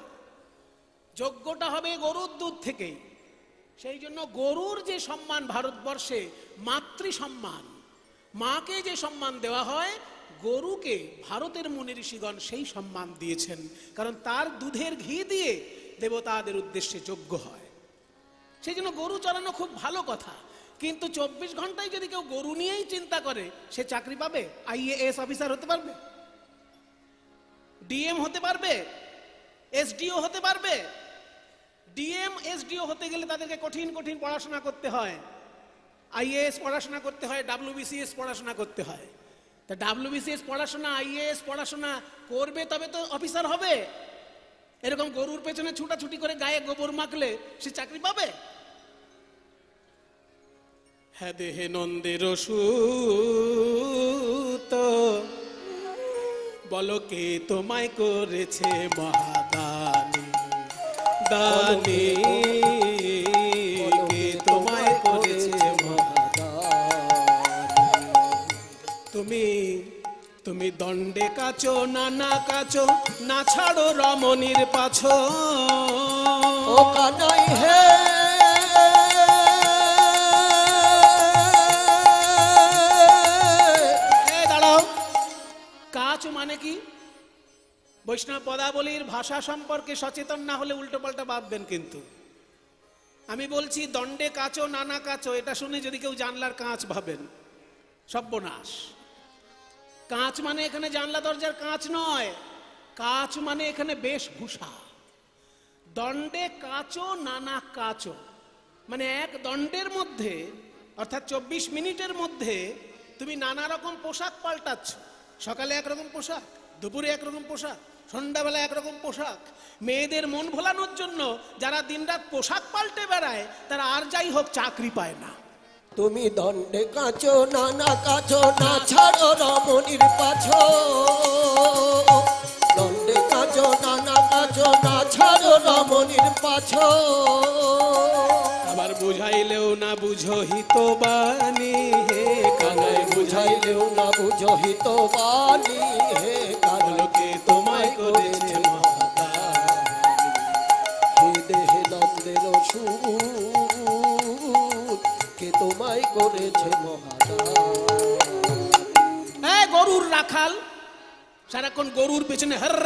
যজ্ঞটা হবে গরুর দুধ থেকেই। সেই জন্য গরুর যে সম্মান ভারতবর্ষে মাতৃ সম্মান, মাকে যে সম্মান দেওয়া হয়, গরুকে ভারতের মুনি ঋষিগণ সেই সম্মান দিয়েছেন, কারণ তার দুধের ঘি দিয়ে দেবতাদের উদ্দেশ্যে যজ্ঞ হয়। সেই জন্য গরু চড়ানো খুব ভালো কথা। কিন্তু 24 ঘন্টায় যদি কেউ গরু নিয়েই চিন্তা করে, সে চাকরি পাবে? IAS অফিসার হতে পারবে? DM হতে পারবে? SDO হতে পারবে? DM SDO হতে গেলে তাদেরকে কঠিন কঠিন পড়াশোনা করতে হয়। IAS পড়াশোনা করতে হয়, WBCS পড়াশোনা করতে হয়। তা WBCS পড়াশোনা, IAS পড়াশোনা করবে তবে তো অফিসার হবে। এরকম গরুর পেছনে ছুটাছুটি করে গায়ে গোবর মাখলে সে চাকরি পাবে? হ্যাঁ দেহে নন্দের সুত, বলো কে তোমায় করেছে মহাদানী, দানী কে তোমায় করেছে মহাদানী। তুমি দণ্ডে কাচো নানা কাচো, না ছাড়ো রমণীর পাছো। ও কানাই হে দাঁড়াও, কাচ মানে কি? বৈষ্ণব পদাবলীর ভাষা সম্পর্কে সচেতন না হলে উল্টো পাল্টা ভাববেন। কিন্তু আমি বলছি দণ্ডে কাচো নানা কাচো, এটা শুনে যদি কেউ জানলার কাঁচ ভাবেন, সর্বনাশ। কাঁচ মানে এখানে জানলা দরজার কাঁচ নয়, কাঁচ মানে এখানে বেশভূষা। দণ্ডে কাচো নানা কাচো মানে এক দণ্ডের মধ্যে, অর্থাৎ 24 মিনিটের মধ্যে তুমি নানা রকম পোশাক পাল্টাচ্ছ। সকালে একরকম পোশাক, দুপুরে একরকম পোশাক, সন্ধ্যাবেলা একরকম পোশাক। মেয়েদের মন ভোলানোর জন্য যারা দিনরাত পোশাক পাল্টে বেড়ায়, তারা আর যাই হোক চাকরি পায় না। তুমি দণ্ডে কাচো নানা কাচো, না ছাড়ো রমণীর পাছো। দণ্ডে কাচো নানা কাচো, না ছাড়ো রমণীর পাছো। আবার বুঝাইলেও না বুঝো হিতবাণী, হে কানাই বুঝাইলেও না বুঝো হিতবাণী, হে কানাইকে তোমায় করেছে মহাদানী। হে দেহে নন্দের সুত, কে তোমায় করেছে মহাদানী। গরুর রাখাল সারাক্ষণ গরুর পেছনে হর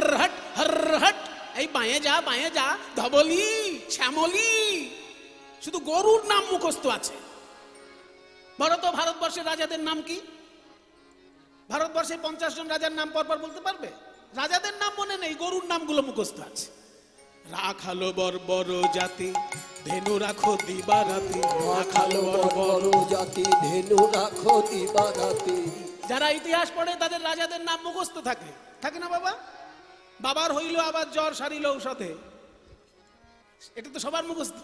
হট, এই বাঁয়ে যা ধবলি শ্যামলি, শুধু গরুর নাম মুখস্থ আছে। ভারতবর্ষের রাজাদের নাম কি? ভারতবর্ষে 50 জন রাজার নাম পরপর বলতে পারবে? রাজাদের নাম মনে নেই, গরুর নামগুলো মুখস্থ আছে। রাখালো বর্বর জাতি, ধেনু রাখো দিবারাতি। রাখালো বর্বর জাতি, ধেনু রাখো দিবারাতি। যারা ইতিহাস পড়ে তাদের রাজাদের নাম মুখস্থ থাকে, থাকে না বাবা? বাবার হইল আবার জ্বর সারিল ঔষধে, এটা তো সবার মুখস্থ।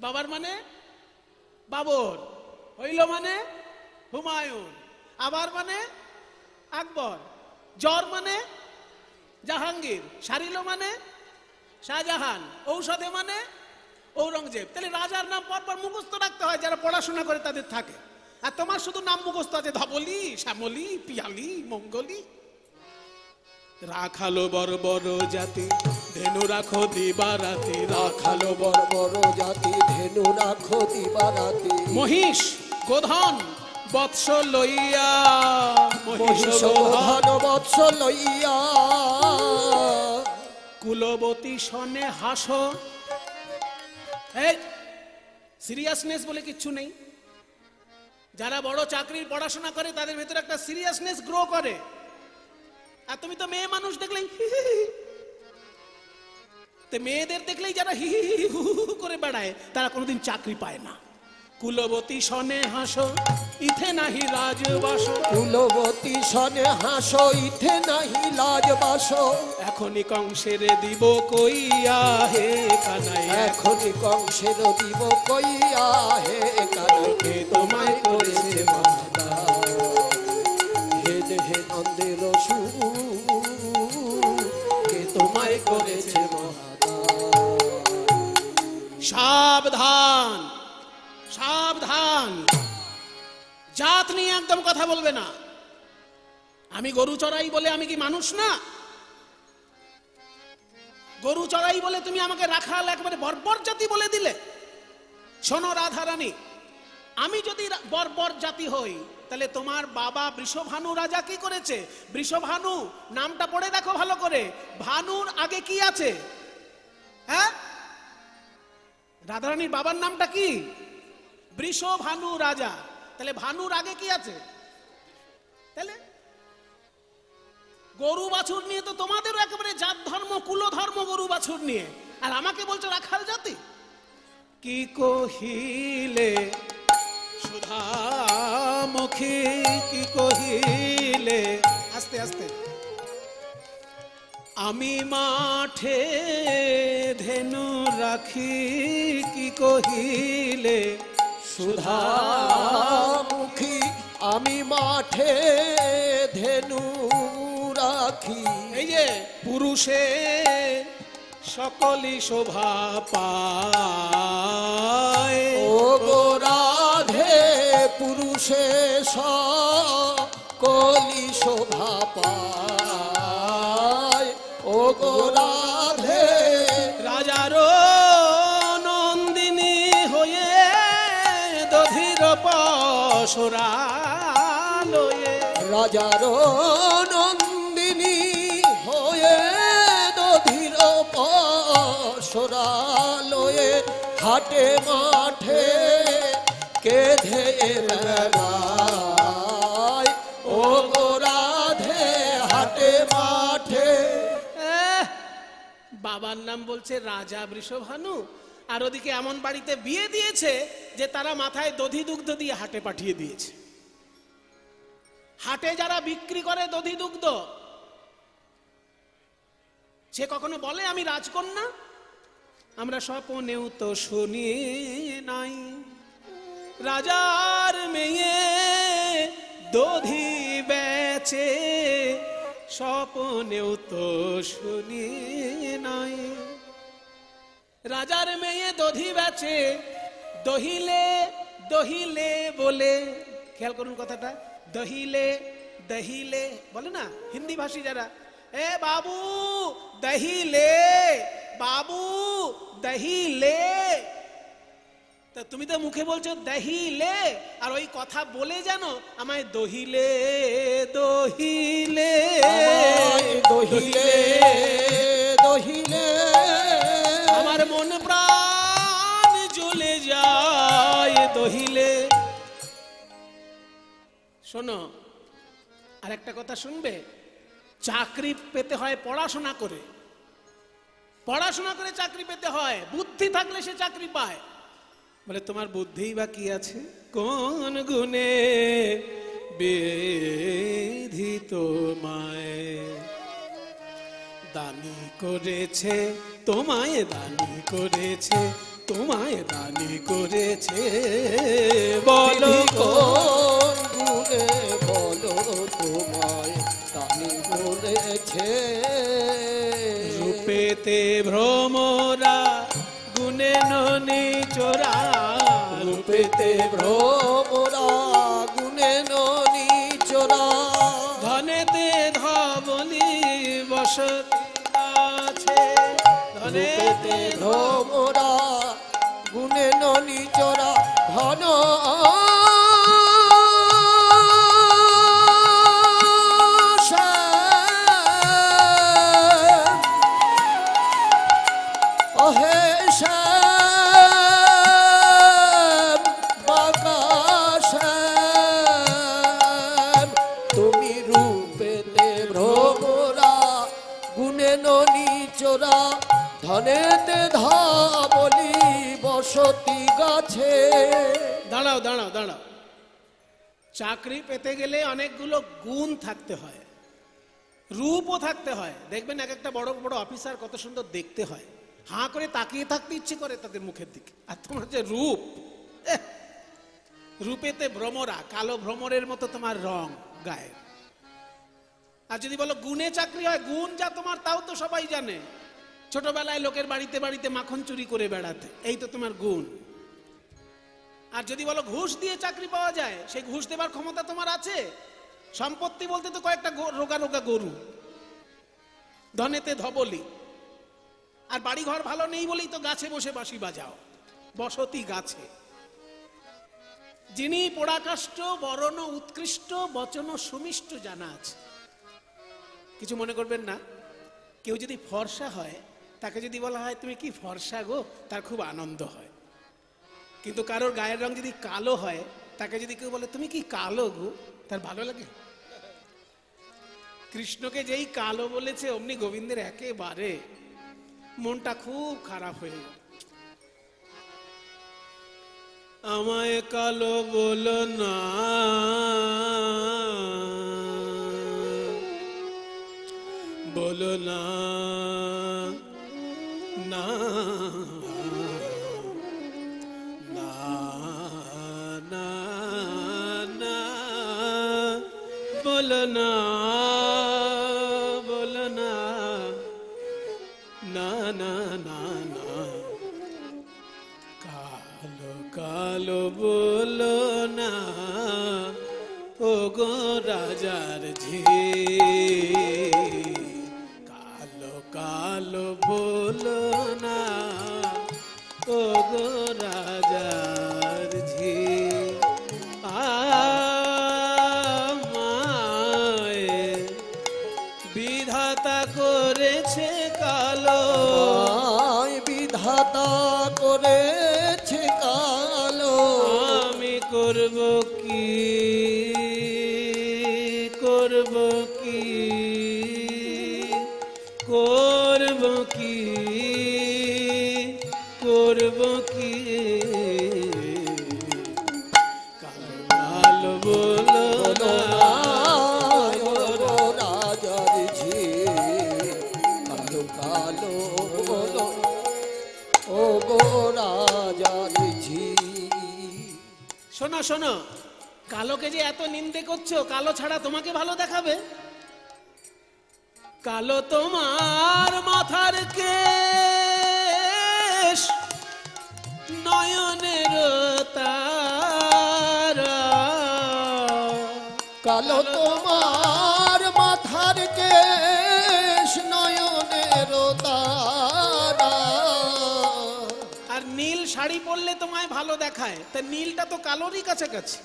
বাবার মানে বাবর, হইল মানে হুমায়ুন, আবার মানে আকবর, জ্বর মানে জাহাঙ্গীর, সারিল মানে শাহজাহান, ঔষধে মানে ঔরঙ্গজেব। তাহলে রাজার নাম পরপর মুখস্থ রাখতে হয়, যারা পড়াশোনা করে তাদের থাকে। আর তোমার শুধু নাম মুখস্থ আছে, ধবলি শ্যামলি পিয়ালি মঙ্গলি। রাখালো বর্বর জাতি, ধেনু রাখো দিবারাতি। রাখালো বর্বর জাতি, ধেনু রাখো দিবারাতি। মহিষ গোধন বৎস লইয়া, মহিষ গোধন বৎস লইয়া। কুলবতী সনে হাস। সিরিয়াসনেস বলে কিচ্ছু নেই। যারা বড় চাকরির পড়াশোনা করে তাদের ভেতরে একটা সিরিয়াসনেস গ্রো করে। আর তুমি তো মেয়ে মানুষ দেখলেই মেয়েদের দেখলেই যারা হি হি হু হু করে বেড়ায়, তারা কোনোদিন চাকরি পায় না। কুলবতী সনে হাসো, ইথে নাহি রাজবাস। কুলবতী সনে হাসো, ইথে নাহি লাজবাস। এখনই কংসের দিব কইয়া, হে কানাই এখনই কংসের দিব কইয়া, হে কানাইকে তোমায় করেছে মহাদানী। হে দেহে নন্দের সুত, কে তোমায় করেছে মহাদানী। সাবধান সাবধান, জাত নিয়ে একদম কথা বলবে না। আমি গরু চড়াই বলে আমি কি মানুষ না? গরু চড়াই বলে তুমি আমাকে রাখাল একবারে বর্বর জাতি বলে দিলে? শোনো রাধারানী, আমি যদি বর্বর জাতি হই, তাহলে তোমার বাবা বৃষভানু রাজা কি করেছে? বৃষভানু নামটা পড়ে দেখো ভালো করে, ভানুর আগে কি আছে? হ্যাঁ, রাধারানীর বাবার নামটা কি? বৃষভানু রাজা। তাহলে ভানুর আগে কি আছে? তাহলে গরু বাছুর নিয়ে তো তোমাদেরও একেবারে জাত ধর্ম কুল ধর্ম, গরু বাছুর নিয়ে, আর আমাকে বলছো রাখাল জাতি। কি কহিলে সুধামুখী, কি কহিলে, আস্তে আস্তে, আমি মাঠে ধেনু রাখি, কি কহিলে সুধামুখী, আমি মাঠে ধেনু রাখি। এই যে পুরুষে সকলই শোভা পায়, ও গো রাধে, পুরুষে সকলই শোভা পায়, ও গো রাধে। রাজার নন্দিনী হয়ে দধির পশরা লয়ে, রাজার নন্দিনী হয়ে দধির পশরা লয়ে, হাটে মাঠে কেঁধে বেড়ায়, ও গো রাধে, হাটে মাঠে। বাবার নাম বলছে রাজা বৃষভানু, আর ওদিকে এমন বাড়িতে বিয়ে দিয়েছে যে তারা মাথায় দধি দুগ্ধ দিয়ে হাটে পাঠিয়ে দিয়েছে। হাটে যারা বিক্রি করে দধি দুগ্ধ, সে কখনো বলে আমি রাজকন্যা? আমরা স্বপনেও তো শুনি নাই, রাজার মেয়ে দধি বেচে, স্বপনেও তো শুনি নাই। রাজার মেয়ে দধি বেচে, দহিলে দহিলে বলে, খেয়াল করুন কথাটা, দহিলে দহিলে বলে না হিন্দি ভাষী যারা, এ বাবু দহিলে, বাবু দহিলে। তা তুমি তো মুখে বলছো দহিলে, আর ওই কথা বলে জানো আমায় দহিলে দহিলে দহিলে দহিলে, আমার মন প্রাণ জ্বলে যায় দহিলে। শোনো, আর একটা কথা শুনবে, চাকরি পেতে হয় পড়াশোনা করে, পড়াশোনা করে চাকরি পেতে হয়, বুদ্ধি থাকলে সে চাকরি পায়। বলে তোমার বুদ্ধিই বা কি আছে? কোন গুণে বেধি তোমায় দানি করেছে, তোমায় দানি করেছে, তোমায় দানি করেছে, বলো কোন গুণে, বলো তোমায় দানি করেছে। রূপেতে ভ্রমরা গুণে ননি চোরা, রূপেতে ভ্রমরা গুণে ননি চোরা, ধনেতে ধবলি বসতি আছে, রূপেতে ভ্রমরা গুণে ননি চোরা, ধন অহে শ্যাম বাকাশ্যাম, তুমি রূপেতে ভ্রমরা গুণে ননি চোরা, ধনেতে ধাবলি বসতি গাছে। দাঁড়াও দাঁড়াও দাঁড়াও, চাকরি পেতে গেলে অনেকগুলো গুণ থাকতে হয়, রূপও থাকতে হয়। দেখবেন এক একটা বড় বড় অফিসার কত সুন্দর দেখতে হয়, হাঁ করে তাকিয়ে থাকতে ইচ্ছে করে তাদের মুখের দিকে। আর তোমার যে রূপ, রূপেতে ভ্রমরা, কালো ভ্রমরের মতো তোমার রং গায়ে। আর যদি বলো গুণে চাকরি হয়, গুণ যা তোমার তাও তো সবাই জানে, ছোটবেলায় লোকের বাড়িতে বাড়িতে মাখন চুরি করে বেড়াতে, এই তো তোমার গুণ। আর যদি বলো ঘুষ দিয়ে চাকরি পাওয়া যায়, সেই ঘুষ দেবার ক্ষমতা তোমার আছে? সম্পত্তি বলতে তো কয়েকটা রোগা রোগা গরু, ধনেতে ধবলি, আর বাড়ি ঘর ভালো নেই বলেই তো গাছে বসে বাঁশি বাজাও, বসতি গাছে। যিনি পোড়াকাষ্ঠ বরণ উৎকৃষ্ট বচন সুমিষ্ট জানা আছে। কিছু মনে করবেন না, কেউ যদি ফর্সা হয়, তাকে যদি বলা হয় তুমি কি ফর্সা গো, তার খুব আনন্দ হয়। কিন্তু কারোর গায়ের রং যদি কালো হয়, তাকে যদি কেউ বলে তুমি কি কালো গো, তার ভালো লাগে? কৃষ্ণকে যেই কালো বলেছে অমনি গোবিন্দের একেবারে মনটা খুব খারাপ হয়ে গেল। আমায় কালো বলো না, বলো না, না না না না, বলো না, বলো না, না না না না, কালো কালো বলো না, ও গো রাজার ঝি, কালো কালো বলো না, ও গো রাজার ঝি, আমায় বিধাতা করেছে কালো, বিধাতা করেছে কালো, আমি করব কি, করব কি, করব কি, করব কি, কালো কালো বলো না, রাজার ঝি, কালো কালো বলো, ও গো রাজার ঝি। শোনো শোনো, কালোকে যে এত নিন্দে করছো, কালো ছাড়া তোমাকে ভালো দেখাবে? কালো তোমার মাথার কেশ, নয়নের তারা, কালো তোমার মাথার কেশ, নয়নের তারা, আর নীল শাড়ি পরলে তোমায় ভালো দেখায়, তা নীলটা তো কালোরই কাছাকাছি।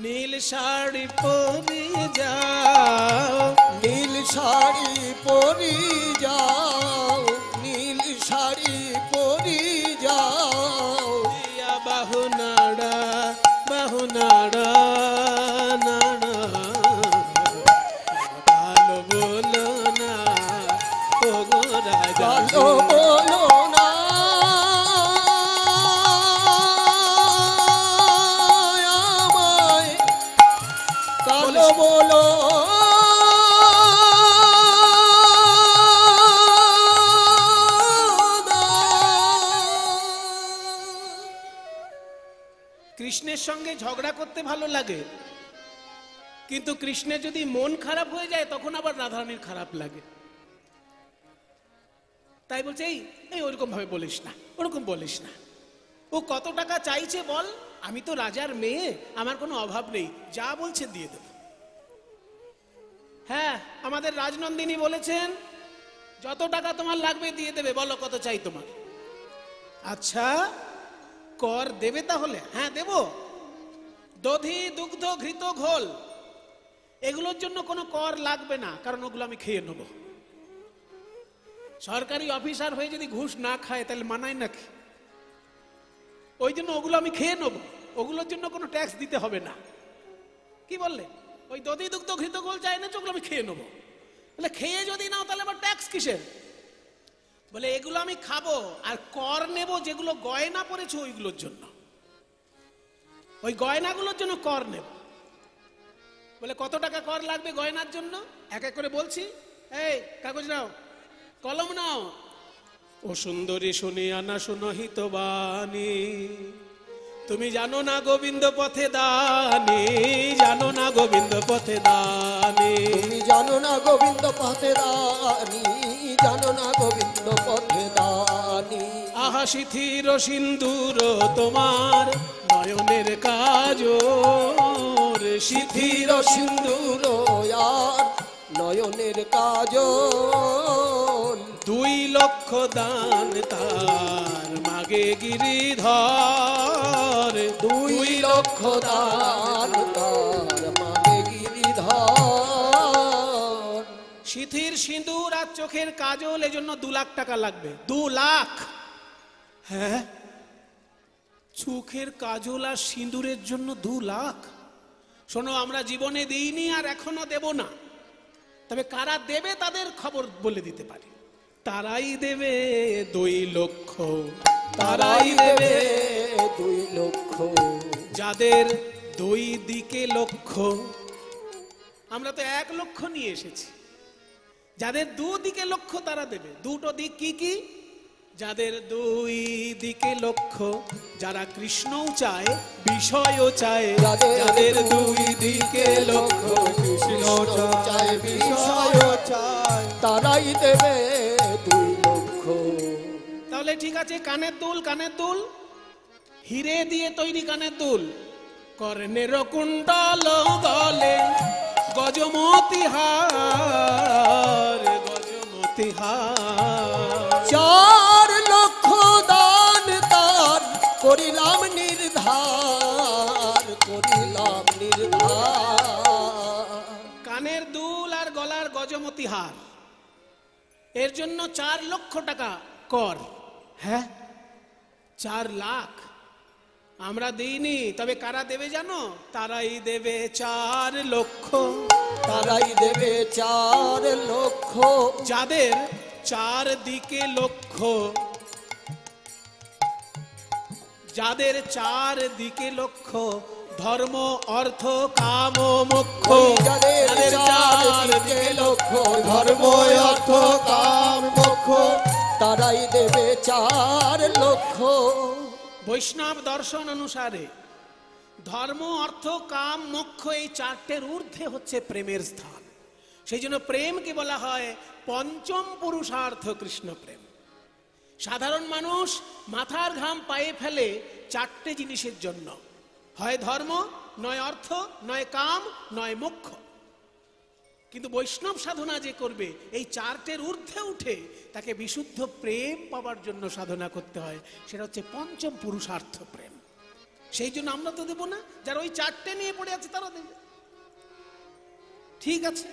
নীল শাড়ি পরে যাও, নীল শাড়ি পরি যাও, নীল শাড়ি পরি যাও, দিয়া বাহু নাড়া, বাহু নাড়া, নাড়া, কালো বলো না, ও গো রাজা, কালো বলো না, আমায় কালো বলো না। কৃষ্ণের সঙ্গে ঝগড়া করতে ভালো লাগে, কিন্তু কৃষ্ণের যদি মন খারাপ হয়ে যায় তখন আবার রাধারানীর খারাপ লাগে। তাই বলছে এই এই ওরকম ভাবে বলিস না, ওরকম বলিস না। ও কত টাকা চাইছে বল, আমি তো রাজার মেয়ে, আমার কোনো অভাব নেই, যা বলছে দিয়ে দেব। হ্যাঁ, আমাদের রাজনন্দিনী বলেছেন যত টাকা তোমার লাগবে দিয়ে দেবে, বলো কত চাই তোমার। আচ্ছা কর দেবে তাহলে? হ্যাঁ দেব। দধি দুগ্ধ ঘৃত ঘোল এগুলোর জন্য কোনো কর লাগবে না, কারণ ওগুলো আমি খেয়ে নেব। সরকারি অফিসার হয়ে যদি ঘুষ না খায় তাহলে মানায় নাকি? ওই জন্য ওগুলো আমি খেয়ে নেব, ওগুলোর জন্য কোনো ট্যাক্স দিতে হবে না। কি বললে? ওই দধি দুগ্ধ ঘৃত ঘোল চাই না, ওগুলো আমি খেয়ে নেবো। বলে খেয়ে যদি নাও তাহলে আবার ট্যাক্স কিসের? বলে এগুলো আমি খাবো আর কর নেব যেগুলো গয়না পড়েছে ওইগুলোর জন্য, ওই গয়নাগুলোর জন্য কর নেব। বলে কত টাকা কর লাগবে গয়নার জন্য? এক এক করে বলছি। এই কাগজ নাও, কলম নাও। ও সুন্দরী শুনিয়া না শুনহিত বাণী, তুমি জানো না গোবিন্দ পথে দানি, জানো না গোবিন্দ পথে দানি, তুমি জানো না গোবিন্দ পথে দানি, জানো না গোবিন্দ পথে দানি। আহা শিথির সিন্দুর তোমার নয়নের কাজল, শিথির সিন্দুর আর নয়নের কাজল, 2 লক্ষ দান তার মাগে গিরিধর, 2 লক্ষ দান তার মাগে গিরিধর। শিথির সিঁদুর আর চোখের কাজল এজন্য 2 লাখ টাকা লাগবে। 2 লাখ। হ্যাঁ চোখের কাজল আর সিঁদুরের জন্য 2 লাখ? শোনো, আমরা জীবনে দিইনি আর এখনো দেব না, তবে কারা দেবে তাদের খবর বলে দিতে পারি। তারাই দেবে 2 লক্ষ, তারাই দেবে 2 লক্ষ, যাদের 2 দিকে লক্ষ্য। আমরা তো 1 লক্ষ নিয়ে এসেছি। যাদের 2 দিকে লক্ষ্য তারা দেবে। 2টো দিক কি কি? যাদের 2 দিকে লক্ষ্য, যারা কৃষ্ণও চায় বিষয়ও চায়, যাদের 2 দিকে লক্ষ্য, কৃষ্ণ চায় বিষয় চায়, তারাই দেবে 2 লক্ষ। তাহলে ঠিক আছে, কানের দুল, কানের দুল হিরে দিয়ে তৈরি কানের দুল, কর্ণের কুণ্ডল গলে গজমতি হার, গজমতি হার। 4 লক্ষ দান তার করিলাম নির্ধার, করিলাম নির্ধার। কানের দুল আর গলার গজমতি হার, এর জন্য 4 লক্ষ টাকা কর। হ্যাঁ, 4 লাখ আমরা দিইনি, তবে কারা দেবে জানো? তারাই দেবে 4 লক্ষ, তারাই দেবে 4 লক্ষ, যাদের 4 দিকে লক্ষ্য, যাদের 4 দিকে লক্ষ্য, ধর্ম অর্থ কাম মোক্ষ। যাদের 4 দিকে লক্ষ্য, ধর্ম অর্থ কাম মোক্ষ, তারাই দেবে 4 লক্ষ। বৈষ্ণব দর্শন অনুসারে ধর্ম অর্থ কাম মোক্ষ এই 4টের ঊর্ধ্বে হচ্ছে প্রেমের স্থান। সেই জন্য প্রেমকে বলা হয় পঞ্চম পুরুষার্থ, কৃষ্ণ প্রেম। সাধারণ মানুষ মাথার ঘাম পায়ে ফেলে 4টে জিনিসের জন্য, হয় ধর্ম, নয় অর্থ, নয় কাম, নয় মোক্ষ। কিন্তু বৈষ্ণব সাধনা যে করবে এই 4টের ঊর্ধ্বে উঠে তাকে বিশুদ্ধ প্রেম পাওয়ার জন্য সাধনা করতে হয়। সেটা হচ্ছে পঞ্চম পুরুষার্থ প্রেম। সেই জন্য আমরা তো দেব না, যারা ওই 4টে নিয়ে পড়ে আছে তারা দেবে। ঠিক আছে,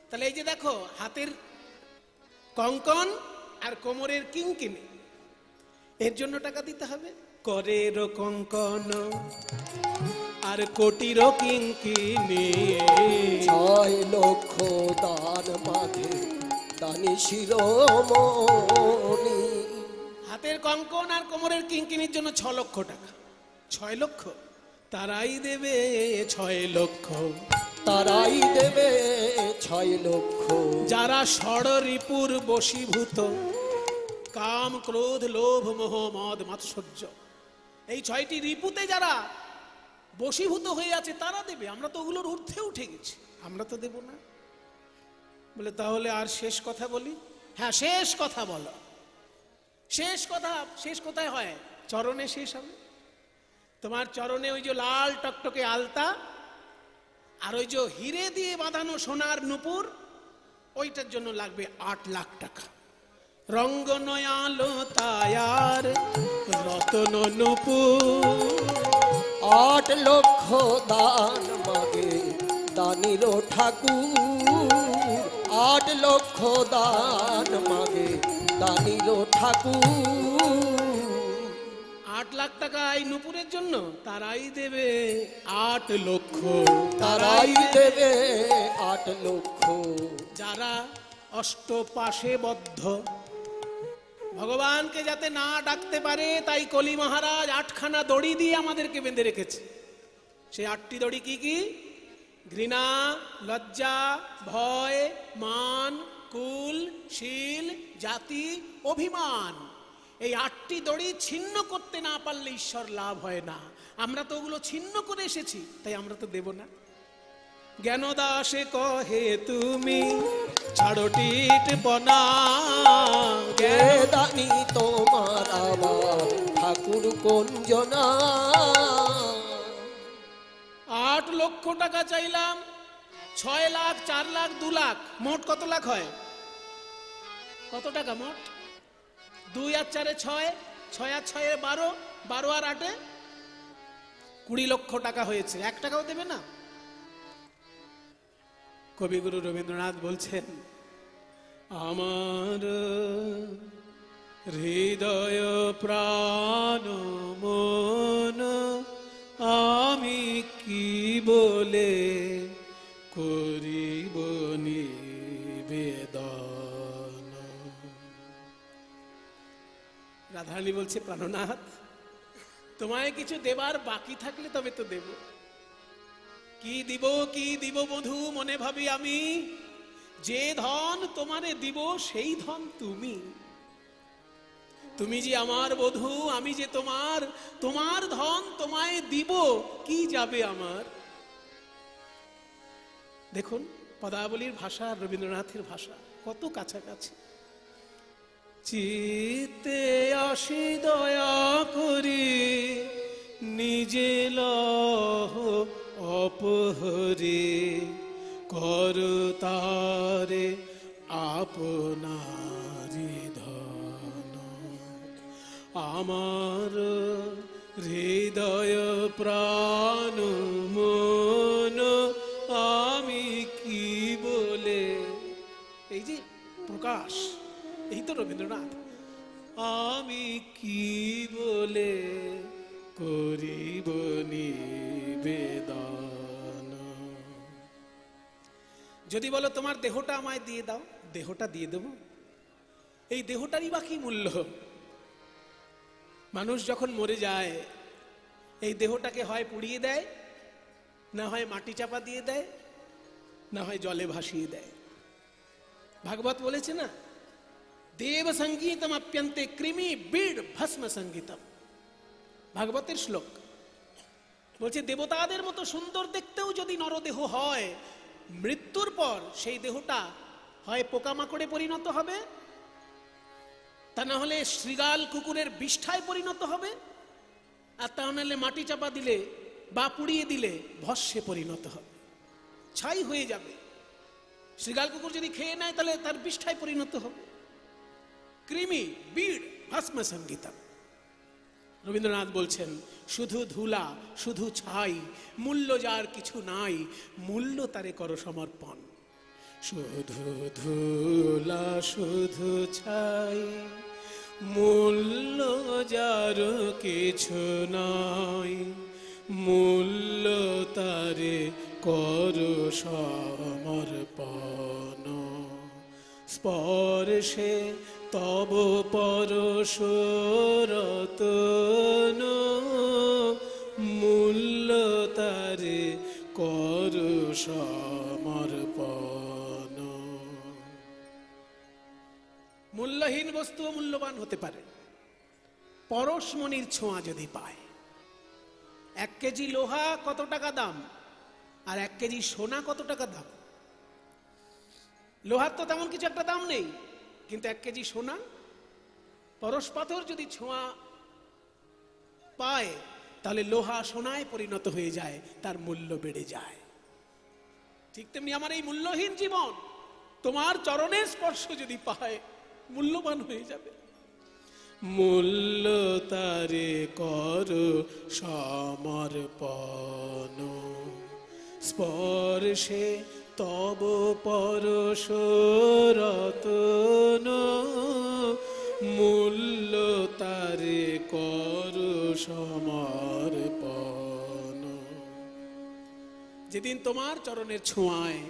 তাহলে এই যে দেখো, হাতের কঙ্কন আর কোমরের কিঙ্কিনি, এর জন্য টাকা দিতে হবে। করের কঙ্কন আর কোটির কিঙ্কিনি, 6 লক্ষ দান মাঝে দানি শিরোমণি। হাতের কঙ্কন আর কোমরের কিঙ্কিনির জন্য 6 লক্ষ টাকা। 6 লক্ষ তারাই দেবে 6 লক্ষ, তারাই দেবে 6 লক্ষ, যারা ষড়রিপুর বশীভূত, কাম ক্রোধ লোভ মোহ মদ মাৎসর্য, এই 6টি রিপুতে যারা বশীভূত হয়ে আছে তারা দেবে। আমরা তো ওগুলোর ঊর্ধ্বে উঠে গেছি, আমরা তো দেব না। বলে তাহলে আর শেষ কথা বলি? হ্যাঁ, শেষ কথা বলো। শেষ কথা, শেষ কোথায় হয়? চরণে শেষ হবে। তোমার চরণে ওই যে লাল টকটকে আলতা আর ওই যে হিরে দিয়ে বাঁধানো সোনার নুপুর, ওইটার জন্য লাগবে 8 লাখ টাকা। রঙ্গ নয়ালো তায়ার রতন নুপুর, 8 লক্ষ দান মাগে দানির ঠাকুর, 8 লক্ষ দান মাগে দানির ঠাকুর। 8 লাখ টাকা এই নুপুরের জন্য তারাই দেবে 8 লক্ষ, তারাই দেবে 8 লক্ষ, যারা অষ্টপাশে বদ্ধ, ভগবানকে যাতে না ডাকতে পারে তাই কলি মহারাজ 8খানা দড়ি দিয়ে আমাদেরকে বেঁধে রেখেছে। সেই 8টি দড়ি কি কি? ঘৃণা, লজ্জা, ভয়, মান, কুল, শীল, জাতি, অভিমান। এই 8টি দড়ি ছিন্ন করতে না পারলে ঈশ্বর লাভ হয় না। আমরা তো ওগুলো ছিন্ন করে এসেছি, তাই আমরা তো দেব না। জ্ঞানদাসে কহে তুমি ছাড়ো টিটপনা, কে দানি তোমার আবার ঠাকুর কোনজনা। 8 লক্ষ টাকা চাইলাম, 6 লাখ, 4 লাখ, 2 লাখ, মোট কত লাখ হয়? কত টাকা মোট? 2 আর 4 6, 6 আর 6 12, 12 আর 8 20 লক্ষ টাকা হয়েছে। 1 টাকাও দেবে না। কবিগুরু রবীন্দ্রনাথ বলছেন, আমার হৃদয় প্রাণ মন আমি কি বলে করিব নিবেদন। রাধারানী বলছে, প্রাণনাথ, তোমায় কিছু দেবার বাকি থাকলে তবে তো দেব। কি দিব বধূ মনে ভাবি আমি, যে ধন তোমারে দিব সেই ধন তুমি। তুমি যে আমার বধূ, আমি যে তোমার, তোমার ধন তোমায় দিব, কি যাবে আমার। দেখুন পদাবলীর ভাষা আর রবীন্দ্রনাথের ভাষা কত কাছাকাছি। চিত্তে আসি দয়া করি নিজে লহ অপহরে, কর তারে আপনারি ধন। আমার হৃদয় প্রাণ মন আমি কি বলে, এই যে প্রকাশ, এই তো রবীন্দ্রনাথ, আমি কি বলে করিব নিবেদন। যদি বলো তোমার দেহটা আমায় দিয়ে দাও, দেহটা দিয়ে দেব। এই দেহটারই বা কি মূল্য? মানুষ যখন মরে যায় এই দেহটাকে হয় পুড়িয়ে দেয়, না হয় মাটি চাপা দিয়ে দেয়, না হয় জলে ভাসিয়ে দেয়। ভাগবত বলেছে না, দেব সঙ্গীতম অপ্যন্তে কৃমি বীড় ভস্ম সঙ্গীতম। ভাগবতের শ্লোক বলছে, দেবতাদের মতো সুন্দর দেখতেও যদি নরদেহ হয়, মৃত্যুর পর সেই দেহটা হয় পোকামাকড়ে পরিণত হবে, তা না হলে শৃগাল কুকুরের বিষ্ঠায় পরিণত হবে, আর তা নাহলে মাটি চাপা দিলে বা পুড়িয়ে দিলে ভস্মে পরিণত হবে, ছাই হয়ে যাবে। শৃগাল কুকুর যদি খেয়ে নেয় তাহলে তার বিষ্ঠায় পরিণত হবে। কৃমি বীড় ভস্ম সঙ্গীতম। রবীন্দ্রনাথ বলছেন, শুধু ধুলা শুধু ছাই, মূল্য যার কিছু নাই, মূল্য তারে করো সমর্পণ। শুধু ধুলা শুধু ছাই, মূল্য যার কিছু নাই, মূল্য তারে করো সমর্পণ। স্পর্শে তব পরশ রতন, মূল্য তারে করো সমর্পণ। মূল্যহীন বস্তু মূল্যবান হতে পারে পরশমণির ছোঁয়া যদি পায়। 1 কেজি লোহা কত টাকা দাম, আর 1 কেজি সোনা কত টাকা দাম? লোহার তো তেমন কিছু একটা দাম নেই, কিন্তু 1 কেজি সোনা, পরশ পাথর যদি ছোঁয়া পায় তাহলে লোহা সোনায় পরিণত হয়ে যায়, তার মূল্য বেড়ে যায়। ঠিক তেমনি আমার এই মূল্যহীন জীবন তোমার চরণের স্পর্শ যদি পায়, মূল্যবান হয়ে যাবে। মূল্য তারে কর সমর্পণ, স্পর্শে তব পরশ রতন, মূল্য তারে কর সমর্পণ। যেদিন তোমার চরণের ছোঁয়ায়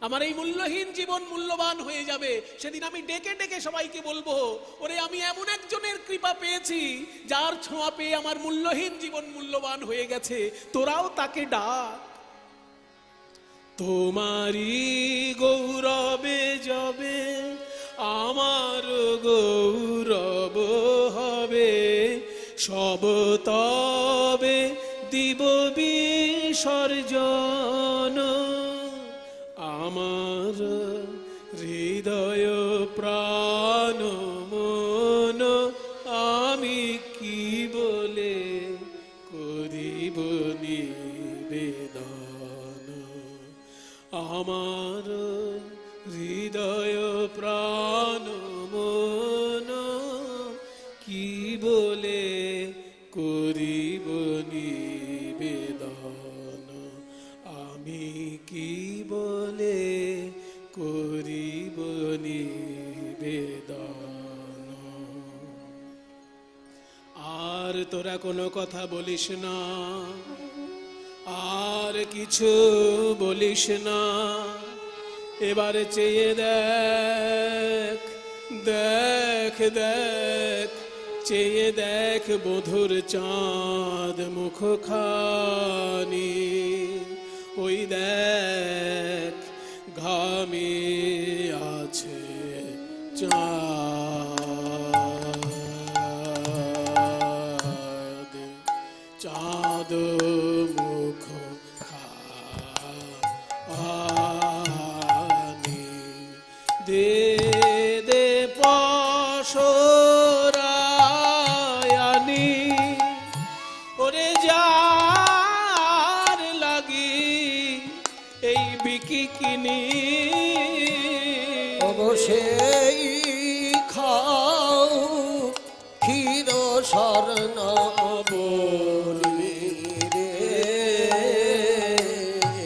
আমার এই মূল্যহীন জীবন মূল্যবান হয়ে যাবে, সেদিন আমি ডেকে ডেকে সবাইকে বলবো, ওরে আমি এমন একজনের কৃপা পেয়েছি যার ছোঁয়া পেয়ে আমার মূল্যহীন জীবন মূল্যবান হয়ে গেছে, তোরাও তাকে ডাক। তোমারই গৌরবে যাবে আমার গৌরব হবে, সব তবে দিব বিসর্জন। আমার হৃদয় প্রাণ মন আমি কি বলে করিব নিবেদন। আমার হৃদয় প্রাণ মন কি বলে করিব নিবেদন। আমি কি বলে করিব নিবেদন। তোরা কোনো কথা বলিস না, আর কিছু বলিস না। এবারে চেয়ে দেখ, দেখ দেখ, চেয়ে দেখ বধুর চাঁদ মুখখানি। ওই দেখ ঘামে আছে চাঁদ, চাঁদ মুখ খানি। দে দে পশরায়ানি, ওরে যার লাগি এই বিকি কিনি। অবশ্যই খাও ক্ষীর স্বর্ণ বলি রে,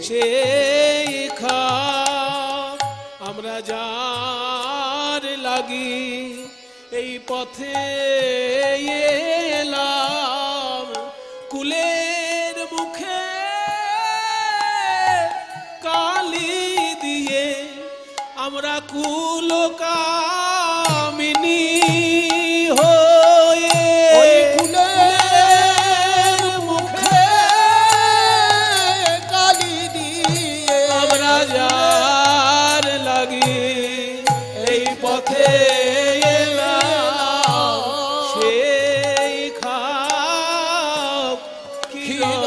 সেই খা আমরা যার লাগি এই পথে এলাম। কুলের মুখে কালি দিয়ে আমরা কুল কামিনী হয়ে ওই কুলের মুখে কালি দিয়ে আমরা যার লাগি এই পথে এলাম। সেই খাও ক্ষীর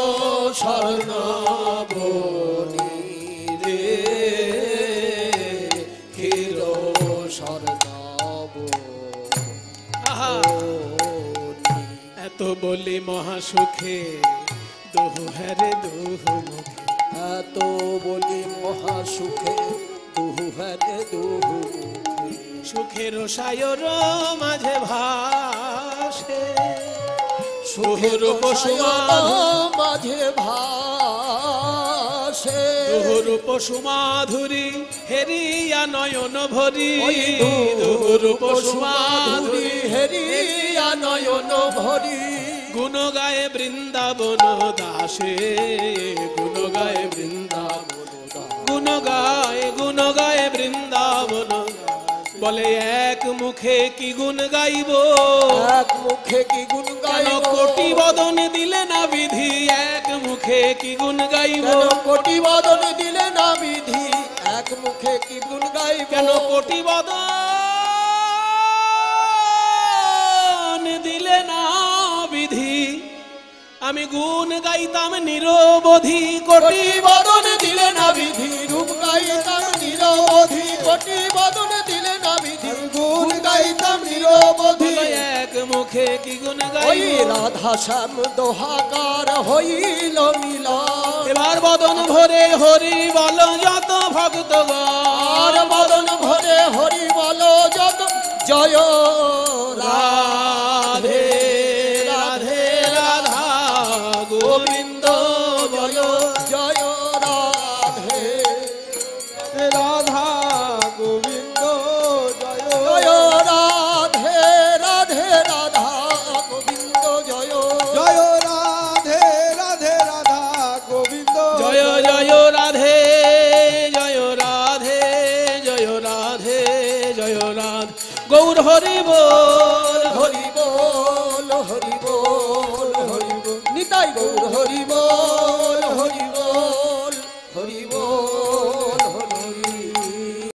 স্বর্ণ বলি রে, ক্ষীর স্বর্ণ আহা, এত বলি মহাসুখে দুহু হ্যারে দুহু মুখে। এত বলি মহাসুখে দুহু হ্যারে দুহু মুখে। সুখের সায়র মাঝে ভাসে সুহুর পশুমাধুরী, মাঝে ভাসে দুহুর পশুমাধুরী হেরিয়া নয়ন ভরি। ওই দুহুর পশুমাধুরী পশুমাধুরী হেরিয়া নয়ন ভরি। গুণ গায়ে বৃন্দাবন দাসে, গুণ গায়ে বৃন্দাবন, গুণ গায়ে বৃন্দাবন। বলে এক মুখে কি গুণ গাইব, এক মুখে কি গুণ কেন গাইব, কোটি বদন দিলে না বিধি। এক মুখে কি গুণ গাইব, কেন কোটি বদন দিলে না বিধি। এক মুখে কি গুণ গাইব, কেন কোটি বদন দিলে না বিধি। আমি গুণ গাইতাম নিরবধি, কোটি বদন দিলে না বিধি। রূপ গাইতাম নিরবধি, কোটি বদন দিলে না বিধি। গুণ গাইতাম নিরবধি। এক মুখে কি গুণ ওই গাইব। রাধা শ্যাম দোহাকার হইল মিলন। এবার বদন ভরে হরি বল যত ভক্তগণ, আর বদন ভরে হরি বল যত জয় রাধে রাধে রাধা গোবিন্দ বল জয় রাধে রাধা গোবিন্দ জয় জয় রাধে রাধে রাধা গোবিন্দ জয় জয় রাধে রাধে রাধা গোবিন্দ জয় জয় রাধে জয় রাধে জয় রাধে জয় রাধ গৌর হরি বল হরি বল হরি বল হরি বল নিতাই গৌর হরি বল হরি বল হরি